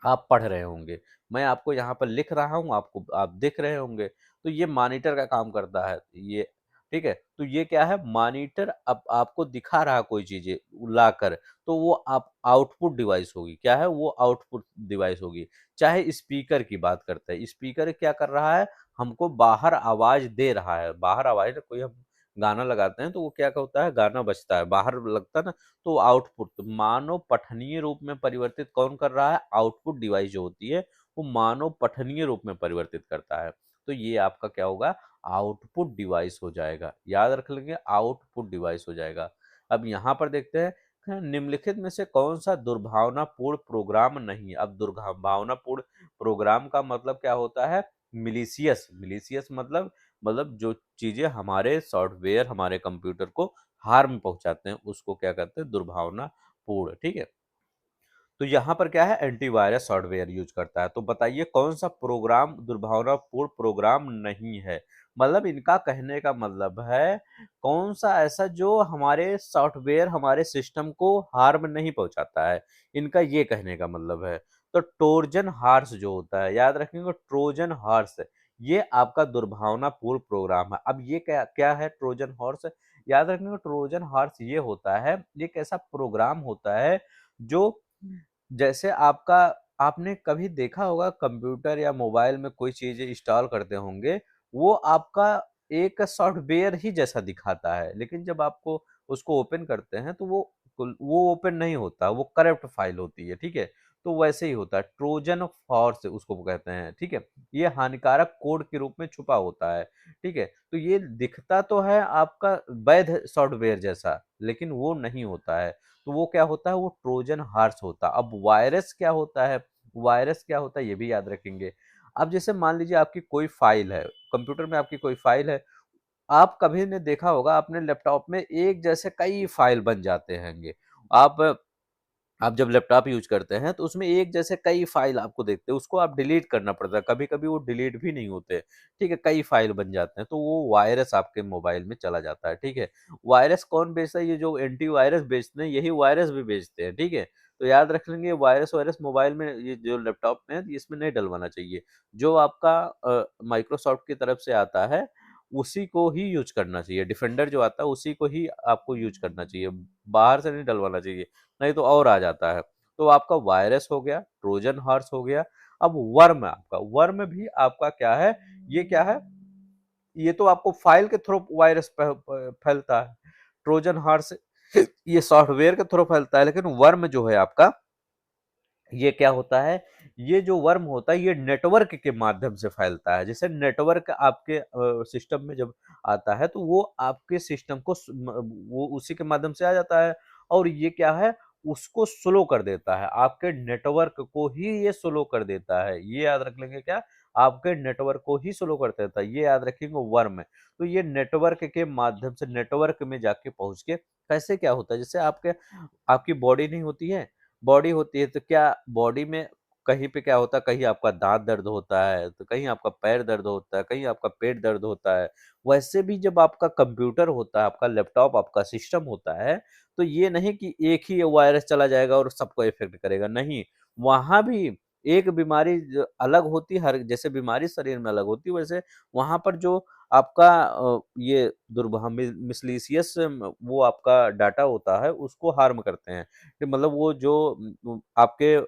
[SPEAKER 1] आप पढ़ रहे होंगे, मैं आपको यहाँ पर लिख रहा हूँ, आपको आप दिख रहे होंगे, तो ये मॉनिटर का काम करता है ये। ठीक है, तो ये क्या है, मॉनिटर अब आपको दिखा रहा कोई चीजें लाकर, तो वो आप आउटपुट डिवाइस होगी। क्या है, वो आउटपुट डिवाइस होगी। चाहे स्पीकर की बात करते हैं, स्पीकर क्या कर रहा है, हमको बाहर आवाज दे रहा है, बाहर आवाज कोई हम गाना लगाते हैं तो वो क्या होता है, गाना बजता है, बाहर लगता है ना, तो आउटपुट मानव पठनीय रूप में परिवर्तित कौन कर रहा है, आउटपुट डिवाइस जो होती है वो मानव पठनीय रूप में परिवर्तित करता है। तो ये आपका क्या होगा, आउटपुट डिवाइस हो जाएगा, याद रख लेंगे, आउटपुट डिवाइस हो जाएगा। अब यहाँ पर देखते हैं निम्नलिखित में से कौन सा दुर्भावनापूर्ण प्रोग्राम नहीं। अब दुर्भावनापूर्ण प्रोग्राम का मतलब क्या होता है, मिलीशियस। मिलीशियस मतलब जो चीजें हमारे सॉफ्टवेयर, हमारे कंप्यूटर को हार्म पहुंचाते हैं, उसको क्या कहते हैं, दुर्भावनापूर्ण। ठीक है, तो यहाँ पर क्या है, एंटीवायरस सॉफ्टवेयर यूज करता है। तो बताइए कौन सा प्रोग्राम दुर्भावनापूर्ण प्रोग्राम नहीं है। मतलब इनका कहने का मतलब है कौन सा ऐसा जो हमारे सॉफ्टवेयर, हमारे सिस्टम को हार्म नहीं पहुंचाता है, इनका ये कहने का मतलब है। तो ट्रोजन हॉर्स जो होता है, याद रखेंगे, ट्रोजन हॉर्स ये आपका दुर्भावनापूर्ण प्रोग्राम है। अब ये क्या क्या है ट्रोजन हॉर्स, याद रखेंगे, ट्रोजन हॉर्स ये होता है, एक ऐसा प्रोग्राम होता है जो, जैसे आपका, आपने कभी देखा होगा कंप्यूटर या मोबाइल में कोई चीज़ इंस्टॉल करते होंगे, वो आपका एक सॉफ्टवेयर ही जैसा दिखाता है, लेकिन जब आपको उसको ओपन करते हैं तो वो ओपन नहीं होता, वो करप्ट फाइल होती है, ठीक है? तो वैसे ही होता है, ट्रोजन हॉर्स उसको कहते हैं, ठीक है? ये हानिकारक कोड के रूप में छुपा होता है, ठीक है? तो ये दिखता तो है आपका वैध सॉफ्टवेयर जैसा, लेकिन वो नहीं होता है। तो वो क्या होता है, वो ट्रोजन हॉर्स होता है। अब वायरस क्या होता है, वायरस क्या होता है ये भी याद रखेंगे। अब जैसे मान लीजिए आपकी कोई फाइल है, कंप्यूटर में आपकी कोई फाइल है, आप कभी ने देखा होगा अपने लैपटॉप में एक जैसे कई फाइल बन जाते हैंगे। आप आप जब लैपटॉप यूज करते हैं तो उसमें एक जैसे कई फाइल आपको देखते हैं, उसको आप डिलीट करना पड़ता है, कभी कभी वो डिलीट भी नहीं होते, ठीक है, कई फाइल बन जाते हैं, तो वो वायरस आपके मोबाइल में चला जाता है, ठीक है। वायरस कौन बेचता है, ये जो एंटीवायरस बेचते हैं यही वायरस भी बेचते हैं, ठीक है। तो याद रख लेंगे, वायरस वायरस मोबाइल में, ये जो लैपटॉप में है इसमें नहीं डलवाना चाहिए। जो आपका माइक्रोसॉफ्ट की तरफ से आता है उसी को ही यूज करना चाहिए, डिफेंडर जो आता है उसी को ही आपको यूज करना चाहिए, बाहर से नहीं डलवाना चाहिए, नहीं तो और आ जाता है। तो आपका वायरस हो गया, ट्रोजन हॉर्स हो गया। अब वर्म, आपका वर्म भी आपका क्या है, ये क्या है, ये तो आपको फाइल के थ्रू वायरस फैलता है। ट्रोजन हॉर्स ये सॉफ्टवेयर के थ्रू फैलता है, लेकिन वर्म जो है आपका, ये क्या होता है, ये जो वर्म होता है ये नेटवर्क के माध्यम से फैलता है। जैसे नेटवर्क आपके सिस्टम में जब आता है तो वो आपके सिस्टम को वो उसी के माध्यम से आ जाता है, और ये क्या है, उसको स्लो कर देता है, आपके नेटवर्क को ही ये स्लो कर देता है। ये याद रख लेंगे, क्या, आपके नेटवर्क को ही स्लो कर देता है, ये याद रखेंगे वर्म है। तो ये नेटवर्क के माध्यम से नेटवर्क में जाके पहुंच के कैसे क्या होता है, जैसे आपके, आपकी बॉडी नहीं होती है, बॉडी होती है, तो क्या बॉडी में कहीं पे क्या होता है, कहीं आपका दांत दर्द होता है, तो कहीं आपका पैर दर्द होता है, कहीं आपका पेट दर्द होता है। वैसे भी जब आपका कंप्यूटर होता है, आपका लैपटॉप, आपका सिस्टम होता है, तो ये नहीं कि एक ही वायरस चला जाएगा और सबको इफेक्ट करेगा, नहीं। वहां भी एक बीमारी अलग होती है, हर जैसे बीमारी शरीर में अलग होती है, वैसे वहां पर जो आपका ये मिसलीसियस वो आपका डाटा होता है उसको हार्म करते हैं, कि मतलब वो जो आपके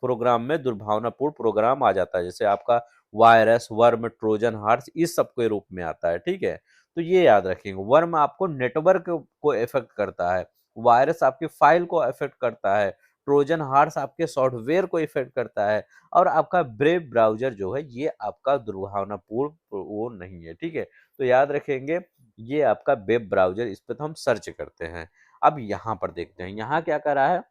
[SPEAKER 1] प्रोग्राम में दुर्भावनापूर्ण प्रोग्राम आ जाता है, जैसे आपका वायरस, वर्म, ट्रोजन हॉर्स इस सब के रूप में आता है, ठीक है। तो ये याद रखेंगे, वर्म आपको नेटवर्क को इफेक्ट करता है, वायरस आपकी फाइल को इफेक्ट करता है, ट्रोजन हॉर्स आपके सॉफ्टवेयर को इफेक्ट करता है, और आपका ब्रेव ब्राउजर जो है ये आपका दुर्भावनापूर्ण वो नहीं है, ठीक है। तो याद रखेंगे, ये आपका वेब ब्राउजर, इस पे तो हम सर्च करते हैं। अब यहाँ पर देखते हैं, यहाँ क्या कर रहा है,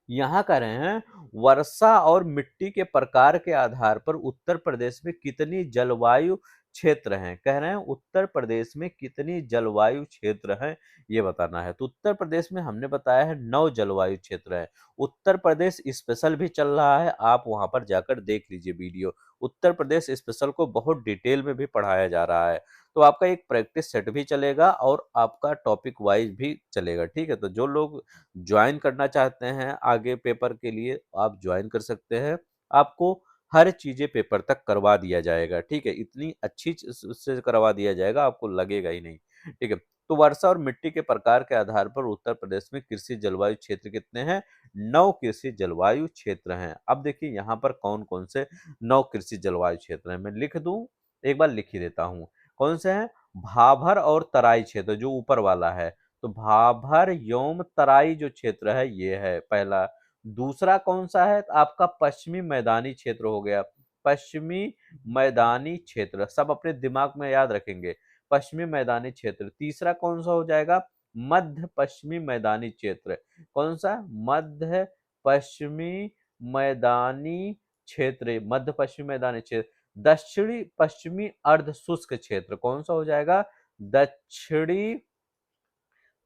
[SPEAKER 1] यहाँ कह रहे हैं वर्षा और मिट्टी के प्रकार के आधार पर उत्तर प्रदेश में कितनी जलवायु क्षेत्र हैं। कह रहे हैं उत्तर प्रदेश में कितनी जलवायु क्षेत्र हैं, ये बताना है। तो उत्तर प्रदेश में हमने बताया है 9 जलवायु क्षेत्र है। उत्तर प्रदेश स्पेशल भी चल रहा है, आप वहां पर जाकर देख लीजिए वीडियो। उत्तर प्रदेश स्पेशल को बहुत डिटेल में भी पढ़ाया जा रहा है। तो आपका एक प्रैक्टिस सेट भी चलेगा और आपका टॉपिक वाइज भी चलेगा, ठीक है। तो जो लोग ज्वाइन करना चाहते हैं आगे पेपर के लिए, आप ज्वाइन कर सकते हैं। आपको हर चीज़ें पेपर तक करवा दिया जाएगा, ठीक है। इतनी अच्छी से करवा दिया जाएगा, आपको लगेगा ही नहीं, ठीक है। तो वर्षा और मिट्टी के प्रकार के आधार पर उत्तर प्रदेश में कृषि जलवायु क्षेत्र कितने हैं, 9 कृषि जलवायु क्षेत्र हैं। अब देखिए यहाँ पर कौन कौन से 9 कृषि जलवायु क्षेत्र हैं, मैं लिख दूं, एक बार लिख ही देता हूँ। कौन से हैं, भाभर और तराई क्षेत्र जो ऊपर वाला है, तो भाभर एवं तराई जो क्षेत्र है ये है पहला। दूसरा कौन सा है? तो आपका पश्चिमी मैदानी क्षेत्र हो गया। पश्चिमी मैदानी क्षेत्र सब अपने दिमाग में याद रखेंगे, पश्चिमी मैदानी क्षेत्र। तीसरा कौन सा हो जाएगा? मध्य पश्चिमी मैदानी क्षेत्र। कौन सा? मध्य पश्चिमी मैदानी क्षेत्र, मध्य पश्चिमी मैदानी क्षेत्र। दक्षिणी पश्चिमी अर्ध शुष्क क्षेत्र कौन सा हो जाएगा? दक्षिणी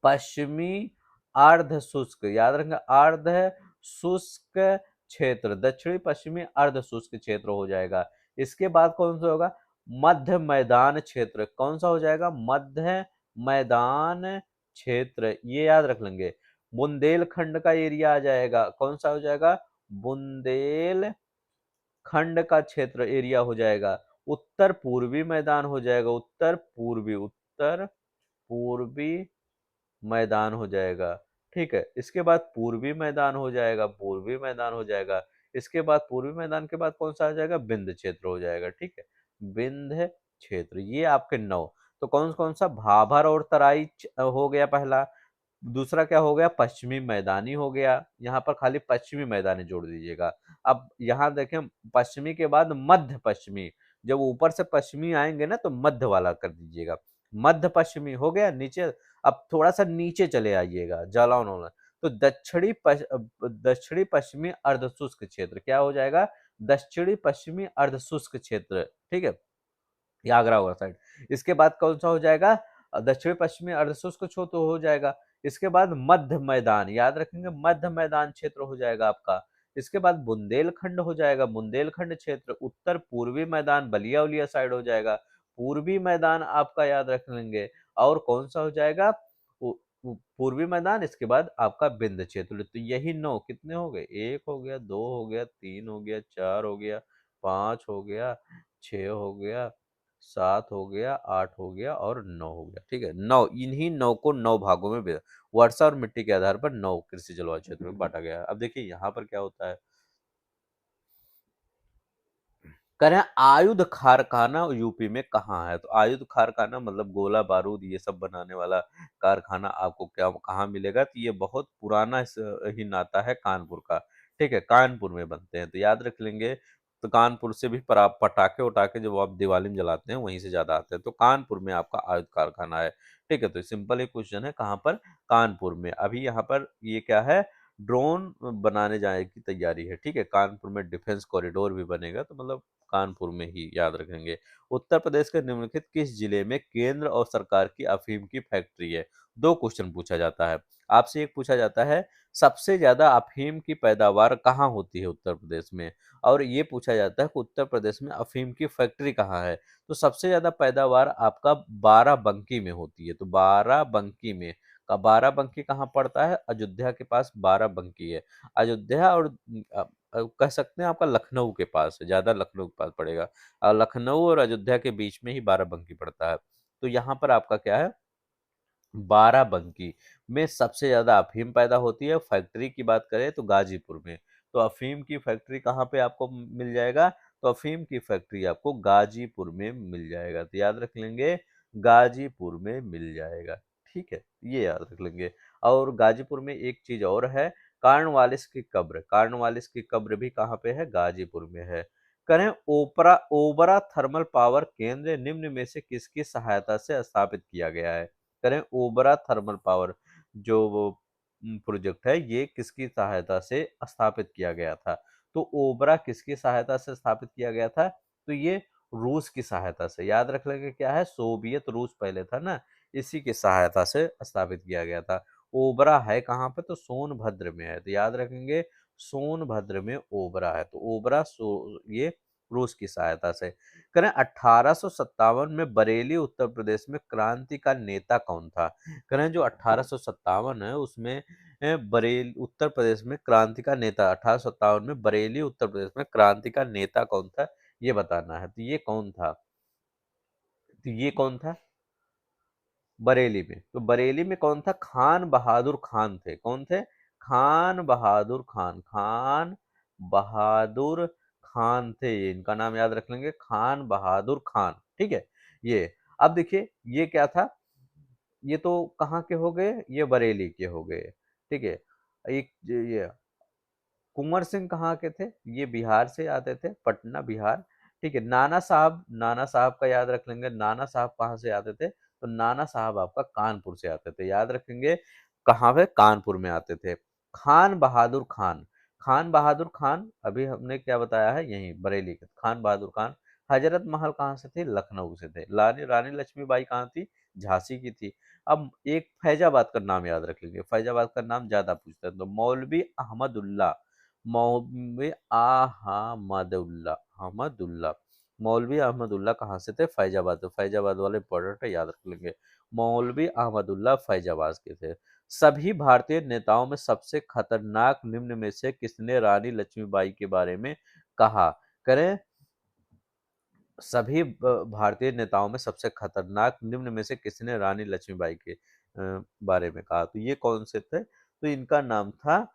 [SPEAKER 1] पश्चिमी अर्ध शुष्क, याद रखेंगे अर्ध शुष्क क्षेत्र, दक्षिणी पश्चिमी अर्ध शुष्क क्षेत्र हो जाएगा। इसके बाद कौन सा होगा? मध्य मैदान क्षेत्र। कौन सा हो जाएगा? मध्य मैदान क्षेत्र, ये याद रख लेंगे। बुंदेलखंड का एरिया आ जाएगा, कौन सा हो जाएगा? बुंदेल खंड का क्षेत्र एरिया हो जाएगा। उत्तर पूर्वी मैदान हो जाएगा, उत्तर पूर्वी मैदान हो जाएगा। ठीक है, इसके बाद पूर्वी मैदान हो जाएगा, पूर्वी मैदान हो जाएगा। इसके बाद पूर्वी मैदान के बाद कौन सा आ जाएगा? विंध्य क्षेत्र हो जाएगा। ठीक है, विंध्य क्षेत्र। ये आपके 9। तो कौन कौन सा? भाभर और तराई हो गया पहला। दूसरा क्या हो गया? पश्चिमी मैदानी हो गया। यहाँ पर खाली पश्चिमी मैदानी जोड़ दीजिएगा। अब यहाँ देखें, पश्चिमी के बाद मध्य पश्चिमी, जब ऊपर से पश्चिमी आएंगे ना तो मध्य वाला कर दीजिएगा। मध्य पश्चिमी हो गया नीचे। अब थोड़ा सा नीचे चले आइएगा, जालौन वाला। तो दक्षिणी पश्चिमी अर्धशुष्क क्षेत्र क्या हो जाएगा? दक्षिणी पश्चिमी अर्धशुष्क क्षेत्र। ठीक है, ये आगरा होगा साइड। इसके बाद कौन सा हो जाएगा? दक्षिण पश्चिमी अर्धशुष्क क्षेत्र हो जाएगा। इसके बाद मध्य मैदान, याद रखेंगे मध्य मैदान क्षेत्र हो जाएगा आपका। इसके बाद बुंदेलखंड हो जाएगा, बुंदेलखंड क्षेत्र। उत्तर पूर्वी मैदान बलिया उलिया साइड हो जाएगा, पूर्वी मैदान आपका याद रख लेंगे। और कौन सा हो जाएगा? पूर्वी मैदान। इसके बाद आपका विंध्य क्षेत्र। तो यही 9 कितने हो गए? 1 हो गया, 2 हो गया, 3 हो गया, 4 हो गया, 5 हो गया, 6 हो गया, 7 हो गया, 8 हो गया और 9 हो गया। ठीक है, 9, इन्हीं 9 को 9 भागों में वर्षा और मिट्टी के आधार पर 9 कृषि जलवायु क्षेत्र में बांटा गया है। अब देखिए यहाँ पर क्या होता है, कह रहे हैं आयुध कारखाना यूपी में कहाँ है? तो आयुध कारखाना मतलब गोला बारूद ये सब बनाने वाला कारखाना आपको क्या कहाँ मिलेगा? तो ये बहुत पुराना ही नाता है कानपुर का। ठीक है, कानपुर में बनते हैं, तो याद रख लेंगे। तो कानपुर से भी पटाखे उटाखे जब आप दिवाली में जलाते हैं वहीं से ज्यादा आते हैं, तो कानपुर में आपका आयुध कारखाना है। ठीक है, तो सिंपल एक क्वेश्चन है, कहाँ पर? कानपुर में। अभी यहाँ पर ये क्या है? ड्रोन बनाने जाने की तैयारी है। ठीक है, कानपुर में डिफेंस कॉरिडोर भी बनेगा, तो मतलब कानपुर में ही याद रखेंगे। उत्तर प्रदेश के निम्नलिखित किस जिले में केंद्र और सरकार की अफीम की फैक्ट्री है? 2 क्वेश्चन पूछा जाता है आपसे। एक पूछा जाता है सबसे ज्यादा अफीम की पैदावार कहाँ होती है उत्तर प्रदेश में, और ये पूछा जाता है कि उत्तर प्रदेश में अफीम की फैक्ट्री कहाँ है। तो सबसे ज्यादा पैदावार आपका बाराबंकी में होती है। तो बाराबंकी में का बाराबंकी कहाँ पड़ता है? अयोध्या के पास बाराबंकी है। अयोध्या और कह सकते हैं आपका लखनऊ के पास है, ज्यादा लखनऊ के पास पड़ेगा। लखनऊ और अयोध्या के बीच में ही बाराबंकी पड़ता है। तो यहाँ पर आपका क्या है? बाराबंकी में सबसे ज्यादा अफीम पैदा होती है। फैक्ट्री की बात करें तो गाजीपुर में। तो अफीम की फैक्ट्री कहाँ पे आपको मिल जाएगा? तो अफीम की फैक्ट्री आपको गाजीपुर में मिल जाएगा। तो याद रख लेंगे गाजीपुर में मिल जाएगा। ठीक है, ये याद रख लेंगे। और गाजीपुर में एक चीज और है, कार्नवालिस की कब्र। कार्नवालिस की कब्र भी कहाँ पे है? गाजीपुर में है। करें ओबरा थर्मल पावर केंद्र निम्न में से किसकी सहायता से स्थापित किया गया है? करें ओबरा थर्मल पावर जो वो प्रोजेक्ट है ये किसकी सहायता से स्थापित किया गया था? तो ओबरा किसकी सहायता से स्थापित किया गया था? तो ये रूस की सहायता से। याद रख लेंगे क्या है? सोवियत रूस पहले था ना, इसी की सहायता से स्थापित किया गया था। ओबरा है कहाँ पे? तो सोनभद्र में है। तो याद रखेंगे सोनभद्र में ओबरा है। तो ओबरा ये रूस की सहायता से। करें 1857 में बरेली उत्तर प्रदेश में क्रांति का नेता कौन था? करें जो 1857 है उसमें बरेली उत्तर प्रदेश में क्रांति का नेता, 1857 में बरेली उत्तर प्रदेश में क्रांति का नेता कौन था, ये बताना है। तो ये कौन था? तो ये कौन था? बरेली में। तो बरेली में कौन था? खान बहादुर खान थे। कौन थे? खान बहादुर खान। खान बहादुर खान थे, इनका नाम याद रख लेंगे, खान बहादुर खान। ठीक है, ये अब देखिए ये क्या था, ये तो कहाँ के हो गए, ये बरेली के हो गए, ठीक है। एक ये कुंवर सिंह कहाँ के थे, ये बिहार से आते थे, पटना बिहार, ठीक है। नाना साहब, नाना साहब का याद रख लेंगे, नाना साहब कहाँ से आते थे, तो नाना साहब आपका कानपुर से आते थे, याद रखेंगे कहाँ पे, कानपुर में आते थे। खान बहादुर खान, खान बहादुर खान अभी हमने क्या बताया है, यही बरेली के खान बहादुर खान। हजरत महल कहाँ से थे, लखनऊ से थे। रानी रानी लक्ष्मीबाई कहाँ थी, झांसी की थी। अब एक फैजाबाद का नाम याद रख लीजिए, फैजाबाद का नाम ज्यादा पूछते हैं, तो मौलवी अहमदुल्ला, मौलवी अहमदुल्ला, अहमदुल्ला, मौलवी अहमदुल्ला कहाँ से थे, फैजाबाद। तो फैजाबाद वाले इंपॉर्टेंट है, याद रख लेंगे। मौलवी अहमदुल्ला फैजाबाद के थे। सभी भारतीय नेताओं में सबसे खतरनाक निम्न में से किसने रानी लक्ष्मीबाई के बारे में कहा, करें। सभी भारतीय नेताओं में सबसे खतरनाक निम्न में से किसने रानी लक्ष्मीबाई के बारे में कहा, तो ये कौन से थे, तो इनका नाम था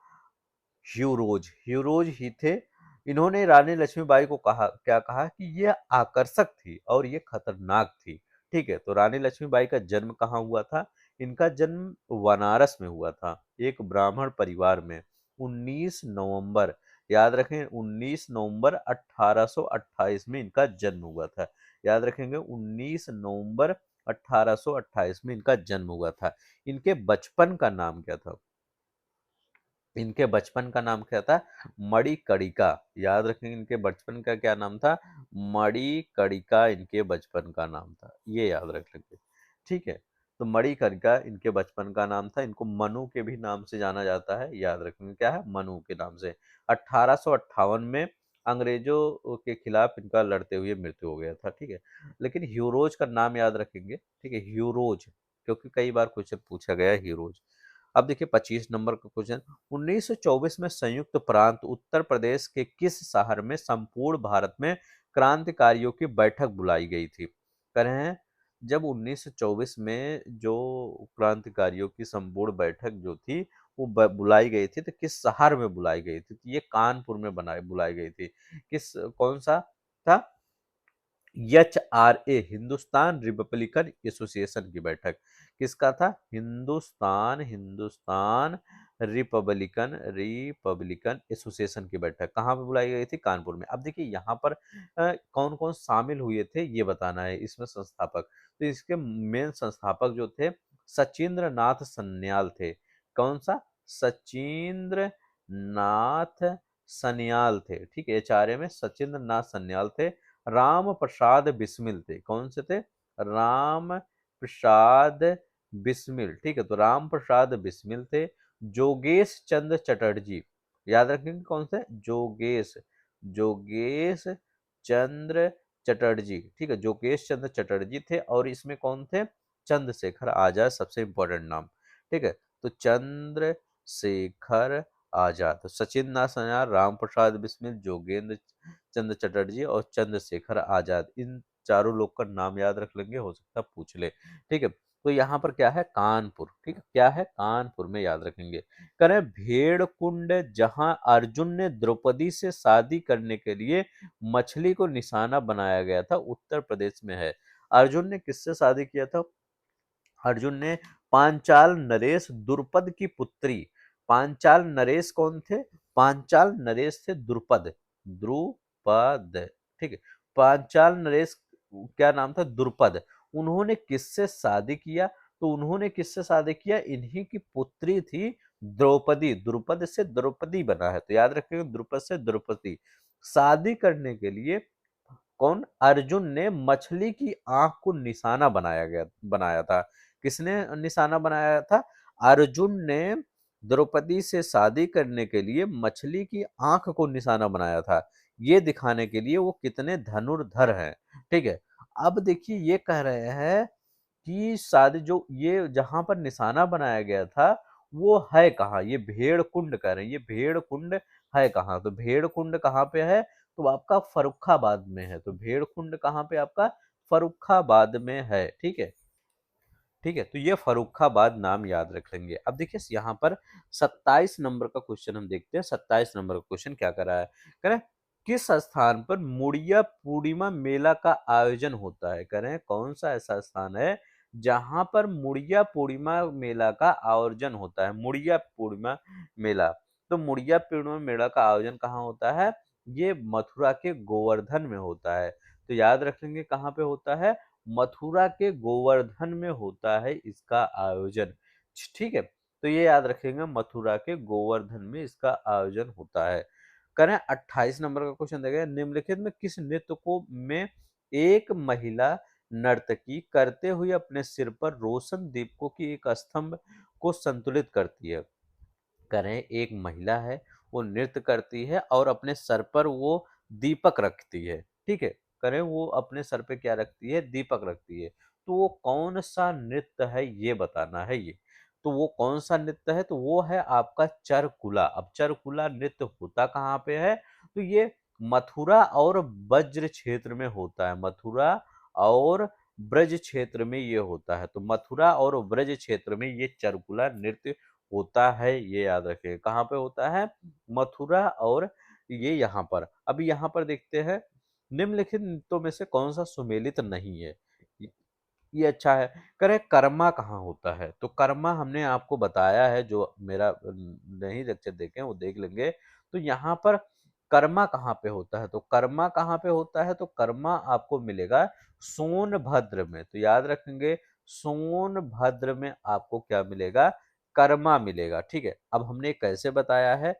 [SPEAKER 1] ह्यूरोज, ह्यूरोज ही थे। इन्होंने रानी लक्ष्मीबाई को कहा, क्या कहा कि ये आकर्षक थी और ये खतरनाक थी, ठीक है। तो रानी लक्ष्मीबाई का जन्म कहाँ हुआ था, इनका जन्म बनारस में हुआ था, एक ब्राह्मण परिवार में, 19 नवंबर, याद रखें 19 नवंबर 1828 में इनका जन्म हुआ था, याद रखेंगे 19 नवंबर 1828 में इनका जन्म हुआ था। इनके बचपन का नाम क्या था, इनके बचपन का नाम क्या था, मणिकर्णिका, याद रखेंगे इनके बचपन का क्या नाम था, मणिकर्णिका इनके बचपन का नाम था, ये याद रख लेंगे, ठीक है। तो मणिकर्णिका इनके बचपन का नाम था। इनको मनु के भी नाम से जाना जाता है, याद रखेंगे क्या है, मनु के नाम से। 1858 में अंग्रेजों के खिलाफ इनका लड़ते हुए मृत्यु हो गया था, ठीक है। लेकिन ह्यूरोज का नाम याद रखेंगे, ठीक है, ह्यूरोज, क्योंकि कई बार क्वेश्चन पूछा गया है ह्यूरोज। अब देखिए 25 नंबर का क्वेश्चन, 1924 में संयुक्त प्रांत उत्तर प्रदेश के किस शहर में संपूर्ण भारत में क्रांतिकारियों की बैठक बुलाई गई थी, कह रहे हैं जब 1924 में जो क्रांतिकारियों की संपूर्ण बैठक जो थी वो बुलाई गई थी, तो किस शहर में बुलाई गई थी, तो ये कानपुर में बनाई बुलाई गई थी। किस, कौन सा था, HRA, हिंदुस्तान रिपब्लिकन एसोसिएशन की बैठक, किसका था, Hindustan, Hindustan Republican Republican association की बैठक कहाँ पे बुलाई गई थी, कानपुर में। अब देखिए यहाँ पर कौन कौन शामिल हुए थे ये बताना है इसमें संस्थापक, तो इसके मेन संस्थापक जो थे सचिंद्र नाथ सन्याल थे, कौन सा, सचिंद्र नाथ सन्याल थे, ठीक है। HRA में सचिंद्र नाथ सन्याल थे। राम प्रसाद बिस्मिल थे, कौन से थे, राम प्रसाद बिस्मिल, ठीक है। तो राम प्रसाद बिस्मिल थे। जोगेश चंद्र चटर्जी, याद रखेंगे कौन से, जोगेश, जोगेश चंद्र चटर्जी, ठीक है, जोगेश चंद्र चटर्जी थे। और इसमें कौन थे, चंद्रशेखर आजाद, सबसे इंपॉर्टेंट नाम, ठीक है। तो चंद्रशेखर आजाद, तो सचिन नाथ सन्याल, राम प्रसाद बिस्मिल, जोगेंद्र चंद्र चटर्जी और चंद्रशेखर आजाद, इन चारों लोग का नाम याद रख लेंगे, हो सकता है पूछ ले, ठीक है। तो यहाँ पर क्या है, कानपुर, ठीक है, क्या है, कानपुर में याद रखेंगे। करें भेड़ कुंड, जहां अर्जुन ने द्रौपदी से शादी करने के लिए मछली को निशाना बनाया गया था, उत्तर प्रदेश में है। अर्जुन ने किससे शादी किया था, अर्जुन ने पांचाल नरेश द्रुपद की पुत्री, पांचाल नरेश कौन थे, पांचाल नरेश थे द्रुपद, द्रुपद, ठीक है। पांचाल नरेश क्या नाम था, द्रुपद। उन्होंने किससे शादी किया, तो उन्होंने किससे शादी किया, इन्हीं की पुत्री थी द्रौपदी, द्रुपद से द्रौपदी बना है, तो याद रखिएगा द्रुपद से द्रौपदी। शादी करने के लिए कौन, अर्जुन ने मछली की आंख को निशाना बनाया था, किसने निशाना बनाया था, अर्जुन ने द्रौपदी से शादी करने के लिए मछली की आंख को निशाना बनाया था, ये दिखाने के लिए वो कितने धनुर्धर हैं, ठीक है। अब देखिए ये कह रहे हैं कि शादी जो ये जहां पर निशाना बनाया गया था वो है कहाँ, ये भेड़ कुंड कह रहे हैं, ये भेड़ कुंड है कहाँ, तो भेड़ कुंड कहाँ पे है, तो आपका फर्रुखाबाद में है, तो भेड़ कुंड कहाँ पे आपका, फर्रुखाबाद में है, ठीक है, ठीक है। तो ये फर्रुखाबाद नाम याद रख लेंगे। अब देखिए यहाँ पर 27 नंबर का क्वेश्चन हम देखते हैं, 27 नंबर का क्वेश्चन क्या कर रहा है, करें किस स्थान पर मुड़िया पूर्णिमा मेला का आयोजन होता है? कह रहे हैं कौन सा ऐसा स्थान है जहां पर मुड़िया पूर्णिमा मेला का आयोजन होता है? मुड़िया पूर्णिमा मेला, तो मुड़िया पूर्णिमा मेला का आयोजन कहाँ होता है? ये मथुरा के गोवर्धन में होता है। तो याद रख लेंगे कहाँ पे होता है? मथुरा के गोवर्धन में होता है इसका आयोजन। ठीक है, तो ये याद रखेंगे मथुरा के गोवर्धन में इसका आयोजन होता है। करें 28 नंबर का क्वेश्चन देखिए, निम्नलिखित में किस नृत्य को में एक महिला नर्तकी करते हुए अपने सिर पर रोशन दीपकों की एक स्तंभ को संतुलित करती है? करें एक महिला है, वो नृत्य करती है और अपने सर पर वो दीपक रखती है, ठीक है? करें वो अपने सर पे क्या रखती है? दीपक रखती है। तो वो कौन सा नृत्य है ये बताना है ये। तो वो कौन सा नृत्य है? तो वो है आपका चरकुला। अब चरकुला नृत्य होता कहाँ पे है? तो ये मथुरा और ब्रज क्षेत्र में होता है। मथुरा और ब्रज क्षेत्र में ये होता है। तो मथुरा और ब्रज क्षेत्र में ये चरकुला नृत्य होता है, ये याद रखें। कहाँ पे होता है? मथुरा और ये यहाँ पर। अब यहाँ पर देखते हैं, निम्नलिखित नृत्यों में से कौन सा सुमेलित नहीं है? ये अच्छा है। करें कर्मा कहाँ होता है? तो कर्मा हमने आपको बताया है, जो मेरा नहीं लेक्चर देखे वो देख लेंगे। तो यहाँ पर कर्मा कहाँ पे होता है? तो कर्मा कहाँ पे होता है? तो कर्मा आपको मिलेगा सोनभद्र में। तो याद रखेंगे सोनभद्र में आपको क्या मिलेगा? कर्मा मिलेगा। ठीक है, अब हमने कैसे बताया है?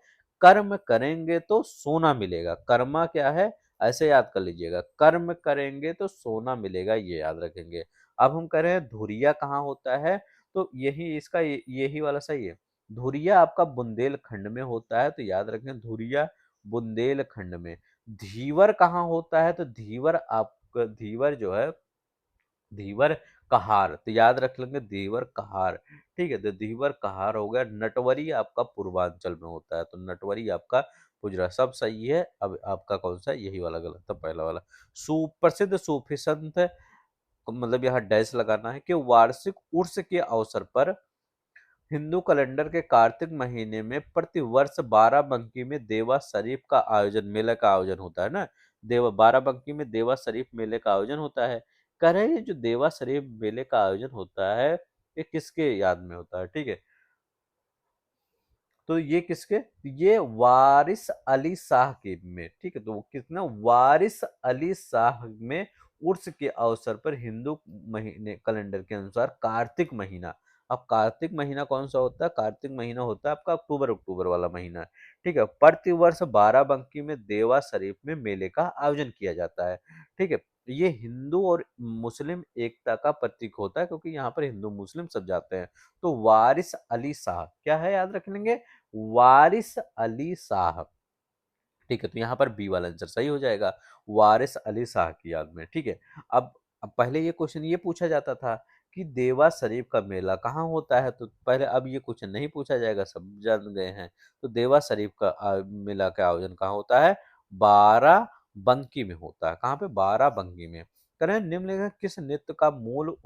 [SPEAKER 1] कर्म करेंगे तो सोना मिलेगा। कर्मा क्या है? ऐसे याद कर लीजिएगा, कर्म करेंगे तो सोना मिलेगा, ये याद रखेंगे। अब हम कह रहे हैं धुरिया कहाँ होता है? तो यही इसका यही वाला सही है। धुरिया आपका बुंदेलखंड में होता है, तो याद रखें धुरिया बुंदेलखंड में। धीवर कहाँ होता है? तो धीवर आपका धीवर जो है, धीवर कहार, तो याद रख लेंगे धीवर कहार। ठीक है, तो धीवर कहार हो गया। नटवरी आपका पूर्वांचल में होता है, तो नटवरी आपका गुजरात। सब सही है। अब आपका कौन सा है? यही वाला गलत था, पहला वाला। सुप्रसिद्ध सूफी संत, मतलब यहाँ डैश लगाना है, कि वार्षिक उर्स के अवसर पर हिंदू कैलेंडर के कार्तिक महीने में प्रतिवर्ष बाराबंकी में देवा शरीफ का आयोजन, मेले का आयोजन होता है ना। बाराबंकी में देवा शरीफ मेले का आयोजन होता है। कह रहे हैं ये जो देवा शरीफ मेले का आयोजन होता है, ये किसके याद में होता है? ठीक है, तो ये किसके? ये वारिस अली शाह के में। ठीक है, तो वो कितना? वारिस अली शाह में उर्स के अवसर पर हिंदू महीने कैलेंडर के अनुसार कार्तिक महीना। अब कार्तिक महीना कौन सा होता है? कार्तिक महीना होता है आपका अक्टूबर, अक्टूबर वाला महीना। ठीक है, प्रतिवर्ष बाराबंकी में देवा शरीफ में मेले का आयोजन किया जाता है। ठीक है, ये हिंदू और मुस्लिम एकता का प्रतीक होता है, क्योंकि यहाँ पर हिंदू मुस्लिम सब जाते हैं। तो वारिस अली शाह क्या है? याद रख लेंगे, वारिस अली शाह। ठीक है, तो यहाँ पर बी वाला आंसर सही हो जाएगा, वारिस अली शाह की याद में। ठीक है, अब पहले ये क्वेश्चन ये पूछा जाता था कि देवा शरीफ का मेला कहाँ होता है, तो पहले अब ये क्वेश्चन नहीं पूछा जाएगा, सब जान गए हैं। तो देवा शरीफ का मेला का आयोजन कहाँ होता है? बाराबंकी में होता है। कहाँ पे? बाराबंकी में। करें निम्नलिखित किस नृत्य का मूल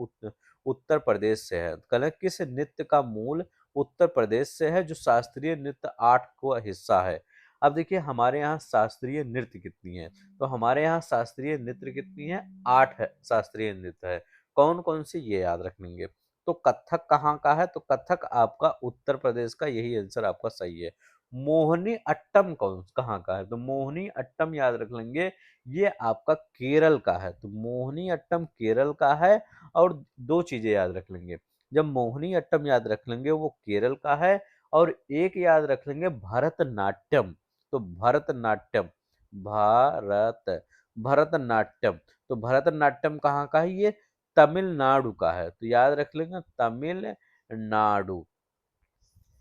[SPEAKER 1] उत्तर प्रदेश से है? करें किस नृत्य का मूल उत्तर प्रदेश से है, जो शास्त्रीय नृत्य आठ का हिस्सा है? अब देखिए हमारे यहाँ शास्त्रीय नृत्य कितनी है? तो हमारे यहाँ शास्त्रीय नृत्य कितनी है? 8 है शास्त्रीय नृत्य है। कौन कौन सी, ये याद रख लेंगे। तो कथक कहाँ का है? तो कथक आपका उत्तर प्रदेश का, यही आंसर आपका सही है। मोहिनी अट्टम कौन कहाँ का है? तो मोहिनी अट्टम याद रख लेंगे, ये आपका केरल का है। तो मोहिनी अट्टम केरल का है। और दो चीजें याद रख लेंगे, जब मोहिनी अट्टम याद रख लेंगे वो केरल का है, और एक याद रख लेंगे भरतनाट्यम। तो भरतनाट्यम, भारत भरतनाट्यम, तो भरतनाट्यम कहाँ का है? ये तमिलनाडु का है। तो याद रख लेंगे तमिलनाडु।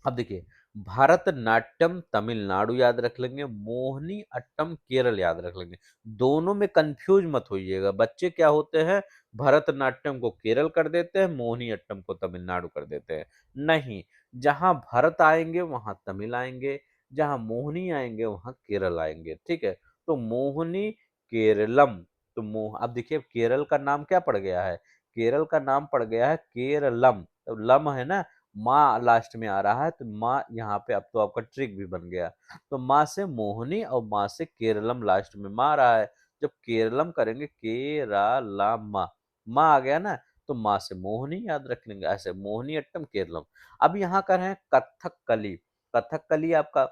[SPEAKER 1] अब देखिए, भरतनाट्यम तमिलनाडु याद रख लेंगे, मोहिनी अट्टम केरल याद रख लेंगे। दोनों में कंफ्यूज मत होइएगा, बच्चे क्या होते हैं, भरतनाट्यम को केरल कर देते हैं, मोहिनी अट्टम को तमिलनाडु कर देते हैं। नहीं, जहां भरत आएंगे वहां तमिल आएंगे, जहां मोहिनी आएंगे वहां केरल आएंगे। ठीक है, तो मोहिनी केरलम। तो अब देखिए केरल का नाम क्या पड़ गया है? केरल का नाम पड़ गया है केरलम। तो लम है ना, माँ लास्ट में आ रहा है तो माँ यहाँ पे अब तो आपका ट्रिक भी बन गया। तो माँ से मोहिनी और माँ से केरलम लास्ट में माँ आ रहा है। जब केरलम करेंगे केरालामा, माँ आ गया ना, तो माँ से मोहिनी याद रख लेंगे, ऐसे मोहिनी अट्टम केरलम। अब यहाँ कर रहे हैं कथकली। कथकली आपका,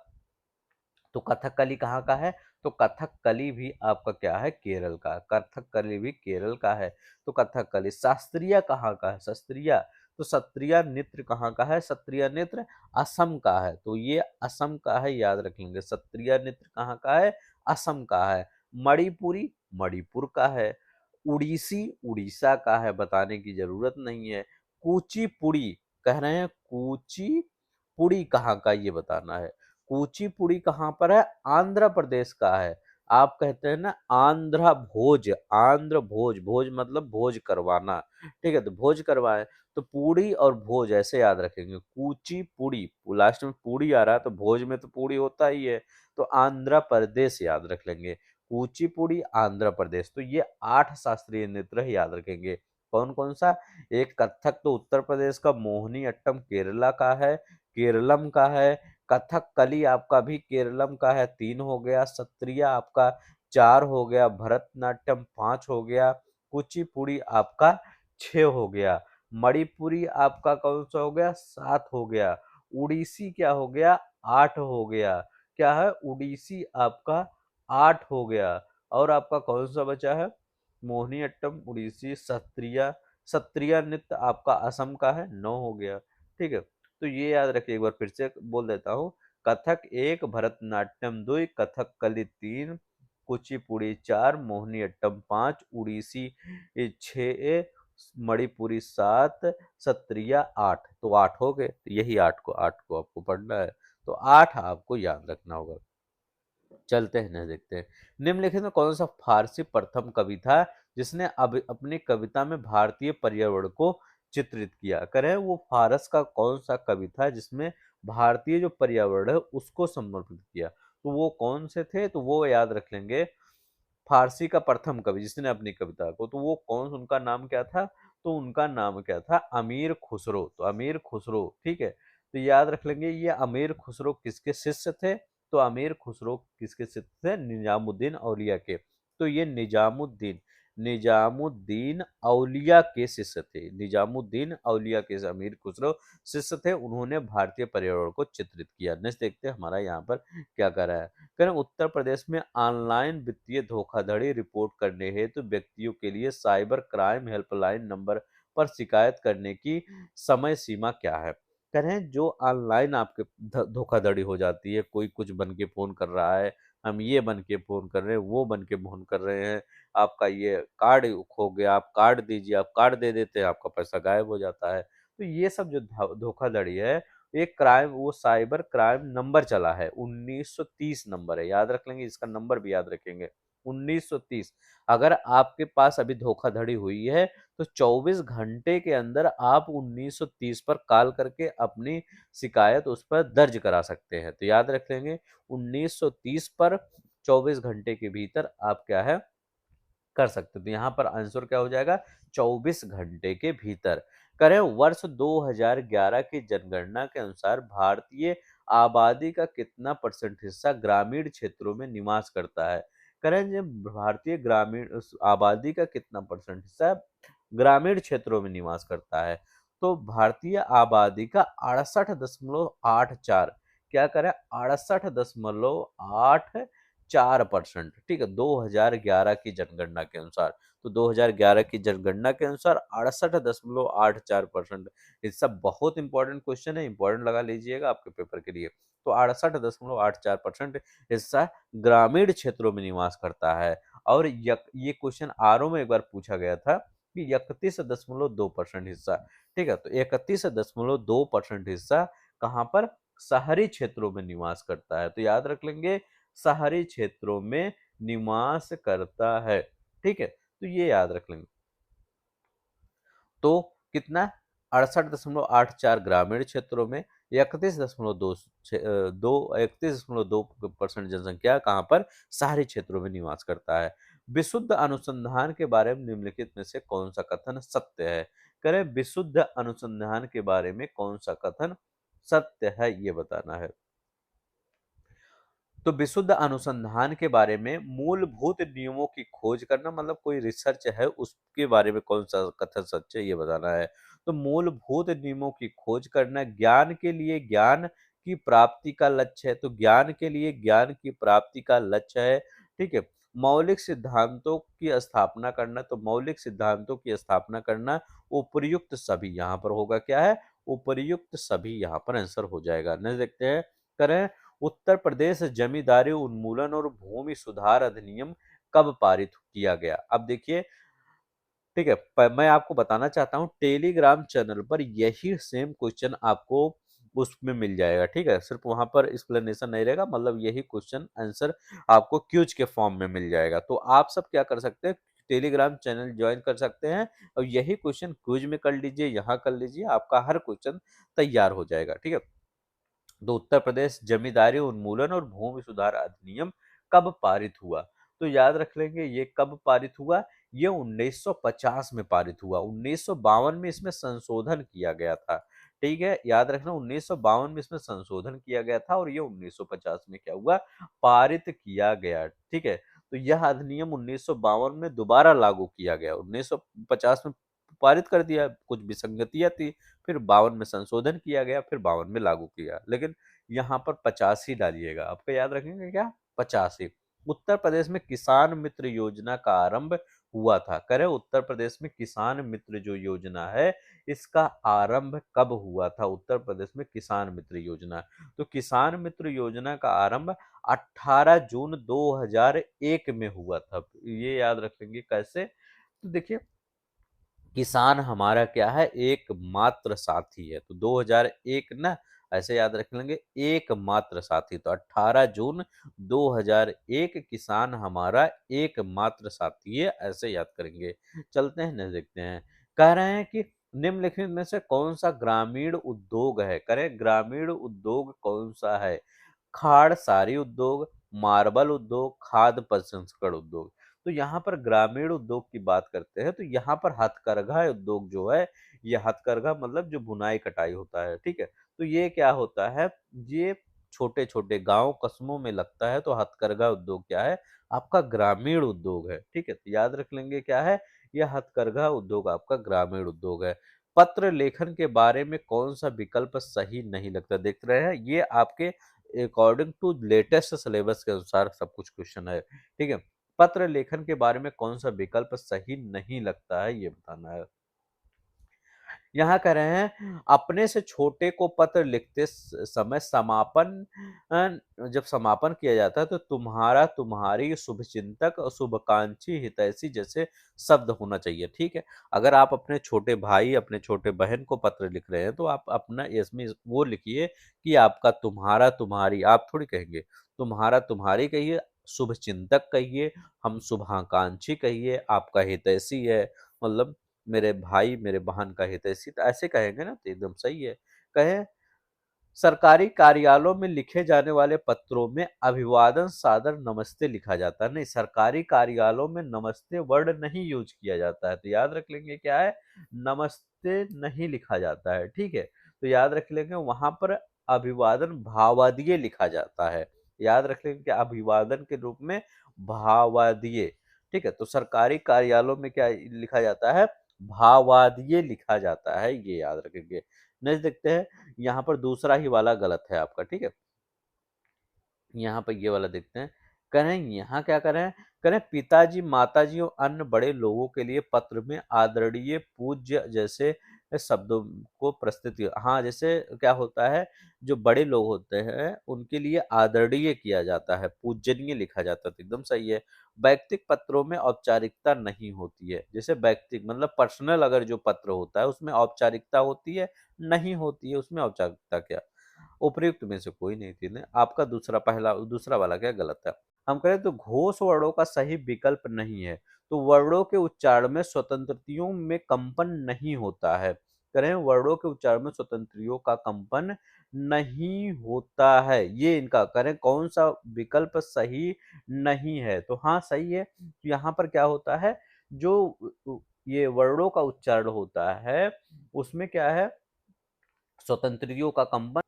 [SPEAKER 1] तो कथकली कहाँ का है? तो कथकली भी आपका क्या है? केरल का। कथकली भी केरल का है। तो कथकली। शास्त्रीय कहाँ का है? शास्त्रीय, तो सत्रिया नृत्य कहाँ का है? सत्रिया नृत्य असम का है, तो ये असम का है, याद रख लेंगे। सत्रिया नृत्य कहाँ का है? असम का है। मणिपुरी मणिपुर का है। उड़ीसी उड़ीसा का है, बताने की जरूरत नहीं है। कुचिपुड़ी कह रहे हैं, कुचिपुड़ी कहाँ का, ये बताना है। कुचिपुड़ी कहाँ पर है? आंध्र प्रदेश का है। आप कहते हैं ना आंध्र भोज, आंध्र भोज, भोज मतलब भोज करवाना, ठीक है, तो भोज करवाए, तो पूड़ी और भोज ऐसे याद रखेंगे। कुचिपुड़ी, लास्ट में पूड़ी आ रहा है तो भोज में तो पूड़ी होता ही है, तो आंध्र प्रदेश याद रख लेंगे। कुचिपुड़ी आंध्र प्रदेश। तो ये 8 शास्त्रीय नृत्य याद रखेंगे। कौन कौन सा? एक कथक तो उत्तर प्रदेश का, मोहिनी अट्टम केरला का है, केरलम का है। कथकली आपका भी केरलम का है, 3 हो गया। सत्रिय आपका 4 हो गया। भरतनाट्यम 5 हो गया। कुचिपुड़ी आपका 6 हो गया। मणिपुरी आपका कौन सा हो गया? 7 हो गया। उड़ीसी क्या हो गया? 8 हो गया। क्या है? उड़ीसी आपका 8 हो गया। और आपका कौन सा बचा है? मोहिनी अट्टम, उड़ीसी, सत्रिया। सत्रिया नृत्य आपका असम का है, 9 हो गया। ठीक है, तो ये याद रखिए, एक बार फिर से बोल देता हूँ। कथक 1, भरतनाट्यम 2, कथकली 3, कुचिपुड़ी 4, मोहिनी अट्टम 5, उड़ीसी 6, मणिपुरी 7, सत्रिया 8। तो 8 हो गए, तो यही 8 को आपको पढ़ना है। तो 8 आपको याद रखना होगा। चलते हैं, नहीं देखते हैं। निम्नलिखित में कौन सा फारसी प्रथम कवि था जिसने अब अपनी कविता में भारतीय पर्यावरण को चित्रित किया? करें वो फारस का कौन सा कवि था जिसमें भारतीय जो पर्यावरण है उसको समर्पित किया? तो वो कौन से थे? तो वो याद रख लेंगे। फारसी का प्रथम कवि जिसने अपनी कविता को, तो वो कौन, उनका नाम क्या था? तो उनका नाम क्या था? अमीर खुसरो। तो अमीर खुसरो, ठीक है, तो याद रख लेंगे। ये अमीर खुसरो किसके शिष्य थे? तो अमीर खुसरो किसके शिष्य थे? निजामुद्दीन औलिया के। तो ये निजामुद्दीन, निजामुद्दीन औलिया के शिष्य थे। निजामुद्दीन औलिया के अमीर खुसरो शिष्य थे, उन्होंने भारतीय पर्यावरण को चित्रित किया। नेक्स्ट देखते हैं हमारा यहाँ पर क्या कर रहा है। करें उत्तर प्रदेश में ऑनलाइन वित्तीय धोखाधड़ी रिपोर्ट करने हेतु व्यक्तियों के लिए साइबर क्राइम हेल्पलाइन नंबर पर शिकायत करने की समय सीमा क्या है? करें जो ऑनलाइन आपके धोखाधड़ी हो जाती है, कोई कुछ बन के फोन कर रहा है, हम ये बन के फोन कर रहे हैं, वो बन के फोन कर रहे हैं, आपका ये कार्ड खो गया, आप कार्ड दीजिए, आप कार्ड दे देते हैं, आपका पैसा गायब हो जाता है। तो ये सब जो धोखाधड़ी है, एक क्राइम, वो साइबर क्राइम नंबर चला है, 1930 नंबर है, याद रख लेंगे, इसका नंबर भी याद रखेंगे, 1930। अगर आपके पास अभी धोखाधड़ी हुई है तो 24 घंटे के अंदर आप 1930 पर कॉल करके अपनी शिकायत उस पर दर्ज करा सकते हैं। तो याद रख लेंगे, 1930 पर 24 घंटे के भीतर आप क्या है कर सकते हो। तो यहाँ पर आंसर क्या हो जाएगा? 24 घंटे के भीतर। करें वर्ष 2011 की जनगणना के अनुसार भारतीय आबादी का कितना परसेंट हिस्सा ग्रामीण क्षेत्रों में निवास करता है? करें जब भारतीय ग्रामीण आबादी का कितना परसेंट हिस्सा ग्रामीण क्षेत्रों में निवास करता है? तो भारतीय आबादी का 68.84, क्या करें, 68.84%, ठीक है, 2011 की जनगणना के अनुसार। तो 2011 की जनगणना के अनुसार 68.84% हिस्सा, बहुत इंपॉर्टेंट क्वेश्चन है, इंपॉर्टेंट लगा लीजिएगा आपके पेपर के लिए। तो 68.84% हिस्सा ग्रामीण क्षेत्रों में निवास करता है। और ये क्वेश्चन आरओ में एक बार पूछा गया था कि 31.2% हिस्सा, ठीक है, तो 31.2% हिस्सा कहाँ पर? शहरी क्षेत्रों में निवास करता है। तो याद रख लेंगे, शहरी क्षेत्रों में निवास करता है, ठीक है, तो ये याद रख लेंगे। तो कितना? 68.84 ग्रामीण क्षेत्रों में, 31.2% जनसंख्या कहाँ पर? शहरी क्षेत्रों में निवास करता है। विशुद्ध अनुसंधान के बारे में निम्नलिखित में से कौन सा कथन सत्य है? करें विशुद्ध अनुसंधान के बारे में कौन सा कथन सत्य है, ये बताना है। तो विशुद्ध अनुसंधान के बारे में मूलभूत नियमों की खोज करना, मतलब कोई रिसर्च है उसके बारे में कौन सा कथन सच है, ये बताना है। तो मूलभूत नियमों की खोज करना, ज्ञान के लिए ज्ञान की प्राप्ति का लक्ष्य है, तो ज्ञान के लिए ज्ञान की प्राप्ति का लक्ष्य है। ठीक है। मौलिक सिद्धांतों की स्थापना करना, तो मौलिक सिद्धांतों की स्थापना करना। उपर्युक्त सभी यहाँ पर होगा क्या है, उपर्युक्त सभी यहाँ पर आंसर हो जाएगा। नेक्स्ट देखते हैं, करें उत्तर प्रदेश जमींदारी उन्मूलन और भूमि सुधार अधिनियम कब पारित किया गया। अब देखिए, ठीक है, मैं आपको बताना चाहता हूँ टेलीग्राम चैनल पर यही सेम क्वेश्चन आपको उसमें मिल जाएगा। ठीक है, सिर्फ वहां पर एक्सप्लेनेशन नहीं रहेगा, मतलब यही क्वेश्चन आंसर आपको क्यूज के फॉर्म में मिल जाएगा। तो आप सब क्या कर सकते हैं, टेलीग्राम चैनल ज्वाइन कर सकते हैं और यही क्वेश्चन क्यूज में कर लीजिए, यहाँ कर लीजिए, आपका हर क्वेश्चन तैयार हो जाएगा। ठीक है। तो उत्तर प्रदेश जमींदारी उन्मूलन और भूमि सुधार अधिनियम कब पारित हुआ, तो याद रख लेंगे ये कब पारित हुआ, ये 1950 में पारित हुआ। 1952 में इसमें संशोधन किया गया था। ठीक है, याद रखना 1952 में इसमें संशोधन किया गया था और ये 1950 में क्या हुआ, पारित किया गया। ठीक है, तो यह अधिनियम 1952 में दोबारा लागू किया गया। 1950 में पारित कर दिया, कुछ विसंगतियां थी, फिर 52 में संशोधन किया गया, फिर 52 में लागू किया। लेकिन यहाँ पर 50 ही डालिएगा, आपका याद रखेंगे क्या, 50 ही। उत्तर प्रदेश में किसान मित्र योजना का आरंभ हुआ था, करें उत्तर प्रदेश में किसान मित्र जो योजना है इसका आरंभ कब हुआ था, उत्तर प्रदेश में किसान मित्र योजना। तो किसान मित्र योजना का आरंभ 18 जून 2001 में हुआ था। ये याद रखेंगे कैसे, तो देखिए किसान हमारा क्या है, एकमात्र साथी है। तो 2001 ना, ऐसे याद रख लेंगे, एकमात्र साथी। तो 18 जून 2001 किसान हमारा एकमात्र साथी है, ऐसे याद करेंगे। चलते हैं नेक्स्ट देखते हैं, कह रहे हैं कि निम्नलिखित में से कौन सा ग्रामीण उद्योग है, करें ग्रामीण उद्योग कौन सा है। खाड़ सारी उद्योग, मार्बल उद्योग, खाद्य प्रसंस्करण उद्योग। तो यहाँ पर ग्रामीण उद्योग की बात करते हैं, तो यहाँ पर हथकरघा उद्योग जो है, ये हथकरघा मतलब जो बुनाई कटाई होता है। ठीक है, तो ये क्या होता है, ये छोटे छोटे गांव कस्बों में लगता है। तो हथकरघा उद्योग क्या है, आपका ग्रामीण उद्योग है। ठीक है, तो याद रख लेंगे क्या है, यह हथकरघा उद्योग आपका ग्रामीण उद्योग है। पत्र लेखन के बारे में कौन सा विकल्प सही नहीं लगता, देख रहे हैं ये आपके अकॉर्डिंग टू लेटेस्ट सिलेबस के अनुसार सब कुछ क्वेश्चन है। ठीक है, पत्र लेखन के बारे में कौन सा विकल्प सही नहीं लगता है, ये बताना है। यहाँ कह रहे हैं अपने से छोटे को पत्र लिखते समय समापन जब समापन किया जाता है तो तुम्हारा, तुम्हारी, शुभचिंतक और शुभकांक्षी, हितैषी जैसे शब्द होना चाहिए। ठीक है, अगर आप अपने छोटे भाई, अपने छोटे बहन को पत्र लिख रहे हैं तो आप अपना इसमें वो लिखिए कि आपका तुम्हारा, तुम्हारी, आप थोड़ी कहेंगे, तुम्हारा तुम्हारी कहिए, शुभचिंतक कहिए, हम शुभाकांक्षी कहिए, आपका हितैषी है, मतलब मेरे भाई मेरे बहन का हितैषी, तो ऐसे कहेंगे ना, तो एकदम सही है। कहे सरकारी कार्यालयों में लिखे जाने वाले पत्रों में अभिवादन सादर नमस्ते लिखा जाता है, नहीं सरकारी कार्यालयों में नमस्ते वर्ड नहीं यूज किया जाता है। तो याद रख लेंगे क्या है, नमस्ते नहीं लिखा जाता है। ठीक है, तो याद रख लेंगे वहां पर अभिवादन भावादिये लिखा जाता है। याद रख लेंगे कि अभिवादन के रूप में भावादिये। ठीक है, तो सरकारी कार्यालयों में क्या लिखा जाता है, भावादिये लिखा जाता है, ये याद रखेंगे। नेक्स्ट देखते हैं, यहाँ पर दूसरा ही वाला गलत है आपका। ठीक है, यहाँ पर ये वाला देखते हैं, करें यहाँ क्या करें, करें पिताजी, माताजी और अन्य बड़े लोगों के लिए पत्र में आदरणीय, पूज्य जैसे शब्दों को प्रस्तुत किया। हाँ, जैसे क्या होता है, जो बड़े लोग होते हैं उनके लिए आदरणीय किया जाता है, पूजनीय लिखा जाता है, तो एकदम सही है। वैयक्तिक पत्रों में औपचारिकता नहीं होती है, जैसे वैयक्तिक मतलब पर्सनल अगर जो पत्र होता है उसमें औपचारिकता होती है, नहीं होती है, उसमें औपचारिकता क्या, उपर्युक्त में से कोई नहीं थी ना, आपका दूसरा पहला दूसरा वाला क्या गलत है। हम करें तो घोष वर्णों का सही विकल्प नहीं है, तो वर्णों के उच्चारण में स्वतंत्रतियों में कंपन नहीं होता है। करें वर्णों के उच्चारण में स्वतंत्रियों का कंपन नहीं होता है, ये इनका करें कौन सा विकल्प सही नहीं है, तो हाँ सही है। तो यहाँ पर क्या होता है, जो ये वर्णों का उच्चारण होता है उसमें क्या है, स्वतंत्रियों का कंपन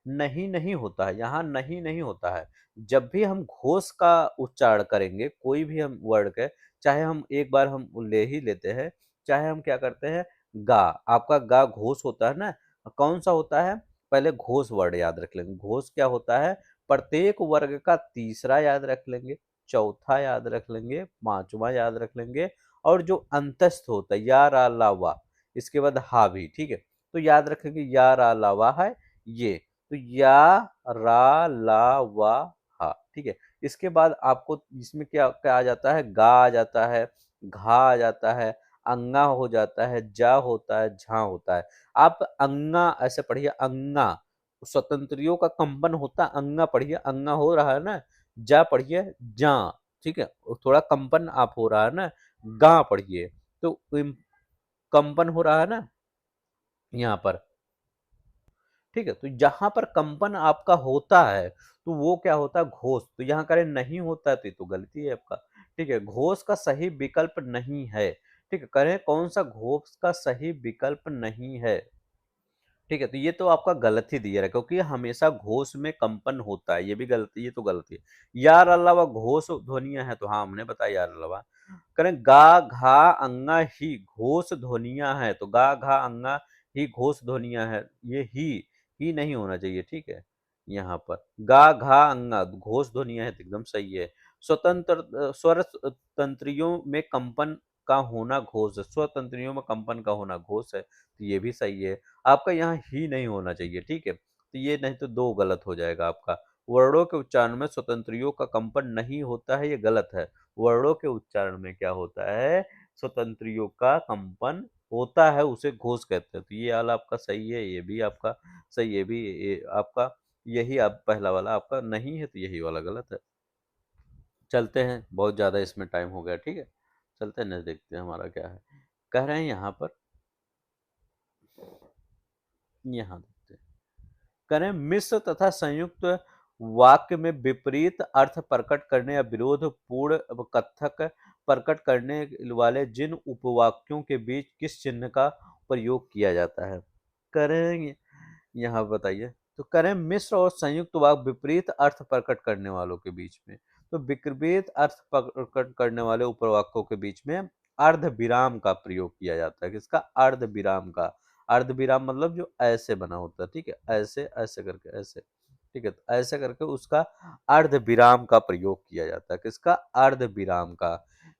[SPEAKER 1] नहीं नहीं होता है, यहाँ नहीं नहीं होता है। जब भी हम घोष का उच्चारण करेंगे कोई भी हम वर्ड के, चाहे हम एक बार हम ले ही लेते हैं, चाहे हम क्या करते हैं, गा, आपका गा घोष होता है ना, कौन सा होता है, पहले घोष वर्ड याद रख लेंगे। घोष क्या होता है, प्रत्येक वर्ग का तीसरा याद रख लेंगे, चौथा याद रख लेंगे, पांचवा याद रख लेंगे, और जो अंतस्थ होता है या रा ला वा, इसके बाद हा भी, ठीक है, तो याद रखेंगे या रा ला वा है ये, तो या रा ला वा हा, ठीक है। इसके बाद आपको इसमें क्या क्या आ जाता है, गा आ जाता है, घा आ जाता है, अंगा हो जाता है, जा होता है, झा होता है। आप अंगा ऐसे पढ़िए, अंगा स्वतंत्रियों का कंपन होता है, अंगा पढ़िए, अंगा हो रहा है ना, जा पढ़िए, जा, ठीक है, थोड़ा कंपन आप हो रहा है ना, गा पढ़िए, तो कंपन हो रहा है ना यहाँ पर, ठीक है। तो जहां पर कंपन आपका होता है तो वो क्या होता है, घोष, तो यहाँ करें नहीं होता है तो ये तो गलती है आपका, ठीक है, घोष का सही विकल्प नहीं है, ठीक है, करें कौन सा घोष का सही विकल्प नहीं है, ठीक है, तो ये तो आपका गलत ही दिया है, क्योंकि हमेशा घोष में कंपन होता है, ये भी गलती, ये तो गलती है। यार अलावा घोष ध्वनियां है, तो हाँ हमने बताया यार अलावा, करें गा घा अंगा ही घोष ध्वनियां है, तो गा घा अंगा ही घोष ध्वनियां है, ये ही नहीं होना चाहिए, ठीक है। यहाँ पर गा घा अंगा घोष ध्वनियां है, तो एकदम सही है। स्वतंत्र स्वर तंत्रियों में कंपन का होना घोष है, स्वतंत्रियों में कंपन का होना घोष है, तो ये भी सही है। आपका यहाँ ही नहीं होना चाहिए, ठीक है, तो ये नहीं तो दो गलत हो जाएगा आपका। वर्णों के उच्चारण में स्वतंत्रियों का कंपन नहीं होता है, ये गलत है। वर्णों के उच्चारण में क्या होता है, स्वतंत्रियों का कंपन होता है, उसे घोष कहते हैं, तो ये वाला आपका सही है, ये भी आपका सही, ये भी ये आपका, यही आप पहला वाला आपका नहीं है, तो यही वाला गलत है। चलते हैं, बहुत ज्यादा इसमें टाइम हो गया, ठीक है, चलते हैं नेक्स्ट देखते हैं हमारा क्या है। कह रहे हैं यहाँ पर, यहाँ देखते हैं, करें मिश्र तथा संयुक्त वाक्य में विपरीत अर्थ प्रकट करने या विरोध पूर्ण कथक प्रकट करने वाले जिन उपवाक्यों के बीच किस चिन्ह का प्रयोग किया जाता है, करें यहाँ बताइए। तो करें मिश्र और संयुक्त वाक्य विपरीत अर्थ प्रकट करने वालों के बीच में, तो विपरीत अर्थ प्रकट करने वाले उपवाक्यों के बीच में अर्ध विराम का प्रयोग किया जाता है, किसका, अर्ध विराम का। अर्ध विराम मतलब जो ऐसे बना होता है, ठीक है, ऐसे ऐसे करके ऐसे, ठीक है, तो ऐसे करके उसका अर्ध विराम का प्रयोग किया जाता है, किसका, अर्ध विराम का।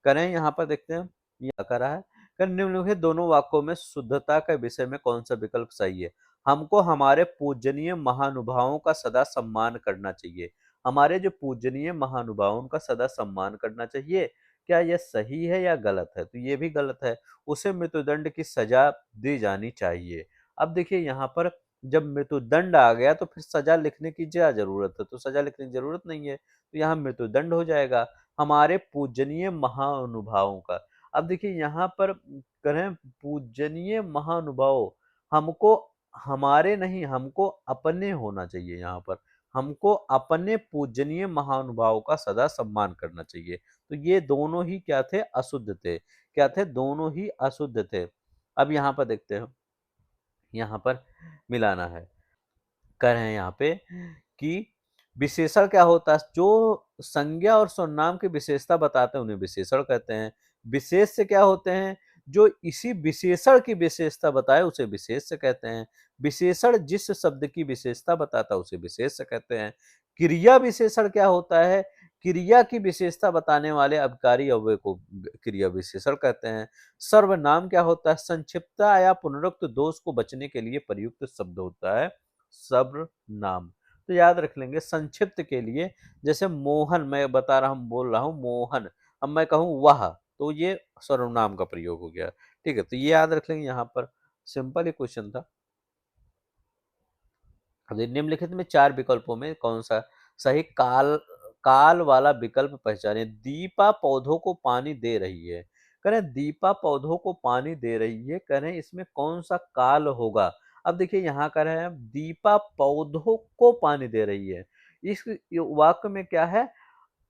[SPEAKER 1] करें यहाँ पर देखते हैं क्या कर रहा है, कर निम्नलिखित दोनों वाक्यों में शुद्धता के विषय में कौन सा विकल्प सही है। हमको हमारे पूजनीय महानुभावों का सदा सम्मान करना चाहिए, हमारे जो पूजनीय महानुभावों का सदा सम्मान करना चाहिए, क्या यह सही है या गलत है, तो ये भी गलत है। उसे मृत्युदंड की सजा दी जानी चाहिए। अब देखिए यहाँ पर जब मृत्युदंड आ गया तो फिर सजा लिखने की क्या जरूरत है, तो सजा लिखने की जरूरत नहीं है, तो यहाँ मृत्युदंड हो जाएगा। हमारे पूजनीय महानुभावों का, अब देखिए यहाँ पर करें पूजनीय महानुभाव, हमको हमारे नहीं, हमको अपने होना चाहिए, यहाँ पर हमको अपने पूजनीय महानुभाव का सदा सम्मान करना चाहिए। तो ये दोनों ही क्या थे, अशुद्ध थे, क्या थे, दोनों ही अशुद्ध थे। अब यहाँ पर देखते हैं, यहाँ पर मिलाना है, कह रहे हैं यहाँ पे कि विशेषण क्या होता है, जो संज्ञा और सर्वनाम की विशेषता बताते हैं उन्हें विशेषण कहते हैं। विशेष से क्या होते हैं, जो इसी विशेषण की विशेषता बताए उसे विशेष से कहते हैं। विशेषण जिस शब्द की विशेषता बताता है उसे विशेष से कहते हैं। क्रिया विशेषण क्या होता है, क्रिया की विशेषता बताने वाले अभिकारी अव्यय को क्रिया विशेषण कहते हैं। सर्वनाम क्या होता है, संक्षिप्तता या पुनरुक्त दोष को बचने के लिए प्रयुक्त शब्द होता है सर्वनाम। तो याद रख लेंगे संक्षिप्त के लिए, जैसे मोहन मैं बता रहा हूं, बोल रहा हूं मोहन, अब मैं कहूं वह, तो ये सर्वनाम का प्रयोग हो गया, ठीक है, तो ये याद रख लेंगे। यहाँ पर सिंपल ही क्वेश्चन था। अब निम्नलिखित में चार विकल्पों में कौन सा सही, काल काल वाला विकल्प पहचाने। दीपा पौधों को पानी दे रही है, करें दीपा पौधों को पानी दे रही है, करें इसमें कौन सा काल होगा। अब देखिए यहाँ कर रहे हैं दीपा पौधों को पानी दे रही है, इस वाक्य में क्या है,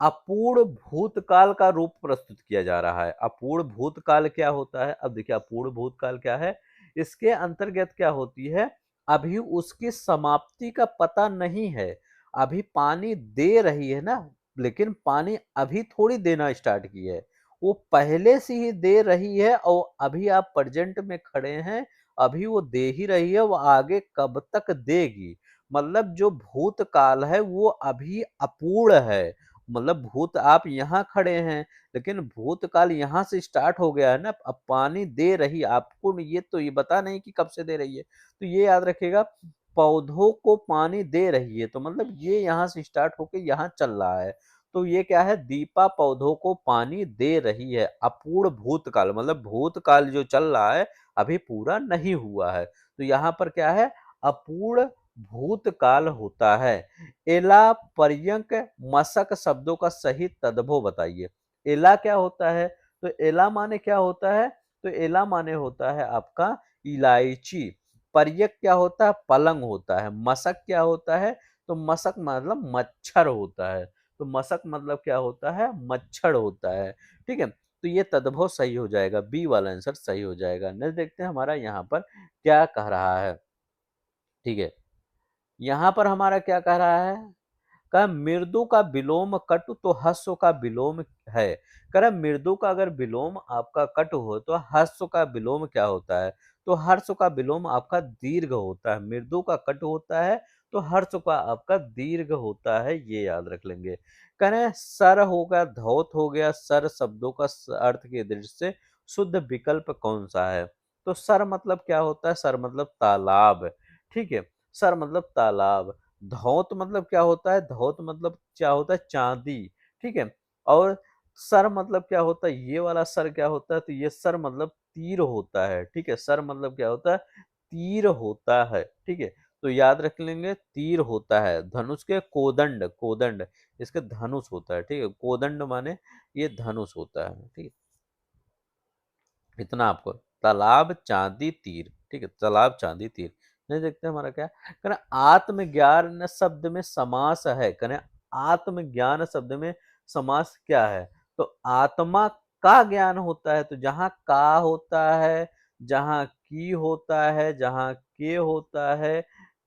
[SPEAKER 1] अपूर्ण भूतकाल का रूप प्रस्तुत किया जा रहा है। अपूर्ण भूतकाल क्या होता है? अब देखिए अपूर्ण भूतकाल क्या है? इसके अंतर्गत क्या होती है? अभी उसकी समाप्ति का पता नहीं है। अभी पानी दे रही है ना, लेकिन पानी अभी थोड़ी देना स्टार्ट की है। वो पहले से ही दे रही है और अभी आप प्रेजेंट में खड़े हैं, अभी वो दे ही रही है, वो आगे कब तक देगी। मतलब जो भूतकाल है वो अभी अपूर्ण है। मतलब भूत आप यहाँ खड़े हैं, लेकिन भूतकाल यहाँ से स्टार्ट हो गया है ना, अब पानी दे रही आपको, ये बता नहीं कि कब से दे रही है। तो ये याद रखिएगा, पौधों को पानी दे रही है, तो मतलब ये यहाँ से स्टार्ट होके यहाँ चल रहा है। तो ये क्या है? दीपा पौधों को पानी दे रही है। अपूर्ण भूतकाल मतलब भूतकाल जो चल रहा है अभी पूरा नहीं हुआ है। तो यहाँ पर क्या है? अपूर्ण भूतकाल होता है। एला, पर्यंक, मशक शब्दों का सही तद्भव बताइए। एला क्या होता है? तो एला माने क्या होता है? तो एला माने होता है आपका इलायची। पर्यक क्या होता है? पलंग होता है। मशक क्या होता है? तो मशक मतलब मच्छर होता है। तो मशक मतलब क्या होता है? मच्छर होता है। ठीक है, तो ये तद्भव सही हो जाएगा, बी वाला आंसर सही हो जाएगा। नेक्स्ट देखते हैं हमारा यहाँ पर क्या कह रहा है। ठीक है, यहाँ पर हमारा क्या कह रहा है? कह मृदु का विलोम कटु तो हस्व का विलोम है। कह रहा मृदु का अगर विलोम आपका कटु हो तो हस्व का विलोम क्या होता है? तो हर्ष का विलोम आपका दीर्घ होता है। मृदु का कटु होता है तो हर्ष का आपका दीर्घ होता है, ये याद रख लेंगे। कह रहे हैं सर हो गया, धौत हो गया, सर शब्दों का अर्थ के दृष्टि से शुद्ध विकल्प कौन सा है? तो सर मतलब क्या होता है? सर मतलब तालाब। ठीक है, सर मतलब तालाब। धौत मतलब क्या होता है? धौत मतलब क्या होता है? चांदी। ठीक है, और सर मतलब क्या होता है? ये वाला सर क्या होता है? तो ये सर मतलब तीर होता है। ठीक है, सर मतलब क्या होता है? तीर होता है। ठीक है, तो याद रख लेंगे तीर होता है। धनुष के कोदंड, कोदंड इसके धनुष होता है। ठीक है, कोदंड माने ये धनुष होता है। ठीक है, इतना आपको। तालाब, चांदी, तीर। ठीक है, तालाब, चांदी, तीर। नहीं देखते हैं हमारा क्या करें। आत्मज्ञान शब्द में समास है, करें आत्मज्ञान शब्द में समास क्या है? तो आत्मा का ज्ञान होता है, तो जहां का होता है, जहां की होता है, जहां के होता है,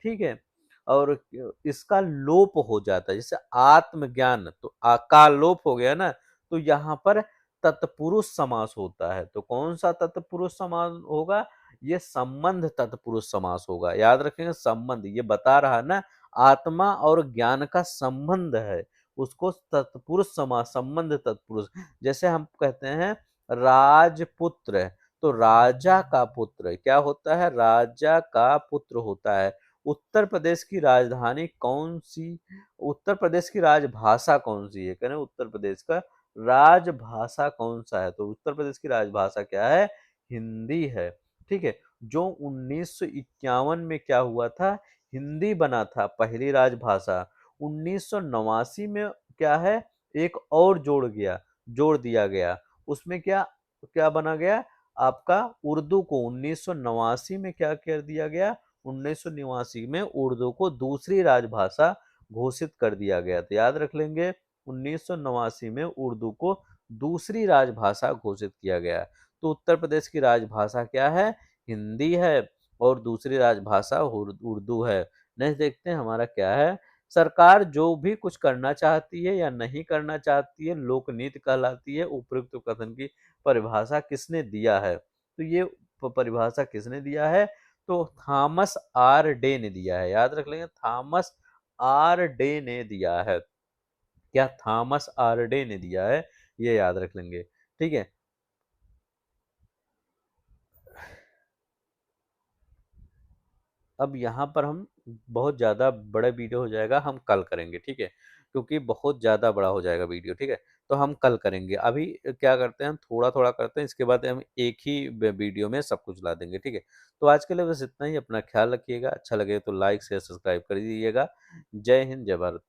[SPEAKER 1] ठीक है, और इसका लोप हो जाता है, जैसे आत्मज्ञान तो का लोप हो गया ना, तो यहाँ पर तत्पुरुष समास होता है। तो कौन सा तत्पुरुष समास होगा? ये संबंध तत्पुरुष समास होगा। याद रखेंगे संबंध, ये बता रहा है ना आत्मा और ज्ञान का संबंध है, उसको तत्पुरुष समास, संबंध तत्पुरुष। जैसे हम कहते हैं राजपुत्र, तो राजा का पुत्र क्या होता है? राजा का पुत्र होता है। उत्तर प्रदेश की राजधानी कौन सी? उत्तर प्रदेश की राजभाषा कौन सी है? कह रहे हैं उत्तर प्रदेश का राजभाषा कौन सा है? तो उत्तर प्रदेश की राजभाषा क्या है? हिंदी है। ठीक है, जो 1951 में क्या हुआ था? हिंदी बना था पहली राजभाषा। 1989 में क्या है? एक और जोड़ दिया गया। उसमें क्या क्या बना गया? आपका उर्दू को 1989 में क्या कर दिया गया? 1989 में उर्दू को दूसरी राजभाषा घोषित कर दिया गया। तो याद रख लेंगे 1989 में उर्दू को दूसरी राजभाषा घोषित किया गया। तो उत्तर प्रदेश की राजभाषा क्या है? हिंदी है, और दूसरी राजभाषा उर्दू है। नेक्स्ट देखते हैं हमारा क्या है। सरकार जो भी कुछ करना चाहती है या नहीं करना चाहती है लोकनीति कहलाती है। उपयुक्त कथन की परिभाषा किसने दिया है? तो ये परिभाषा किसने दिया है? तो थॉमस आर डे ने दिया है। याद रख लेंगे थॉमस आर डे ने दिया है। क्या थॉमस आर डे ने दिया है, ये याद रख लेंगे। ठीक है, अब यहाँ पर हम बहुत ज़्यादा बड़ा वीडियो हो जाएगा, हम कल करेंगे। ठीक है, क्योंकि बहुत ज़्यादा बड़ा हो जाएगा वीडियो। ठीक है, तो हम कल करेंगे। अभी क्या करते हैं, हम थोड़ा थोड़ा करते हैं, इसके बाद हम एक ही वीडियो में सब कुछ ला देंगे। ठीक है, तो आज के लिए बस इतना ही। अपना ख्याल रखिएगा, अच्छा लगे तो लाइक शेयर सब्सक्राइब कर दीजिएगा। जय हिंद, जय भारत।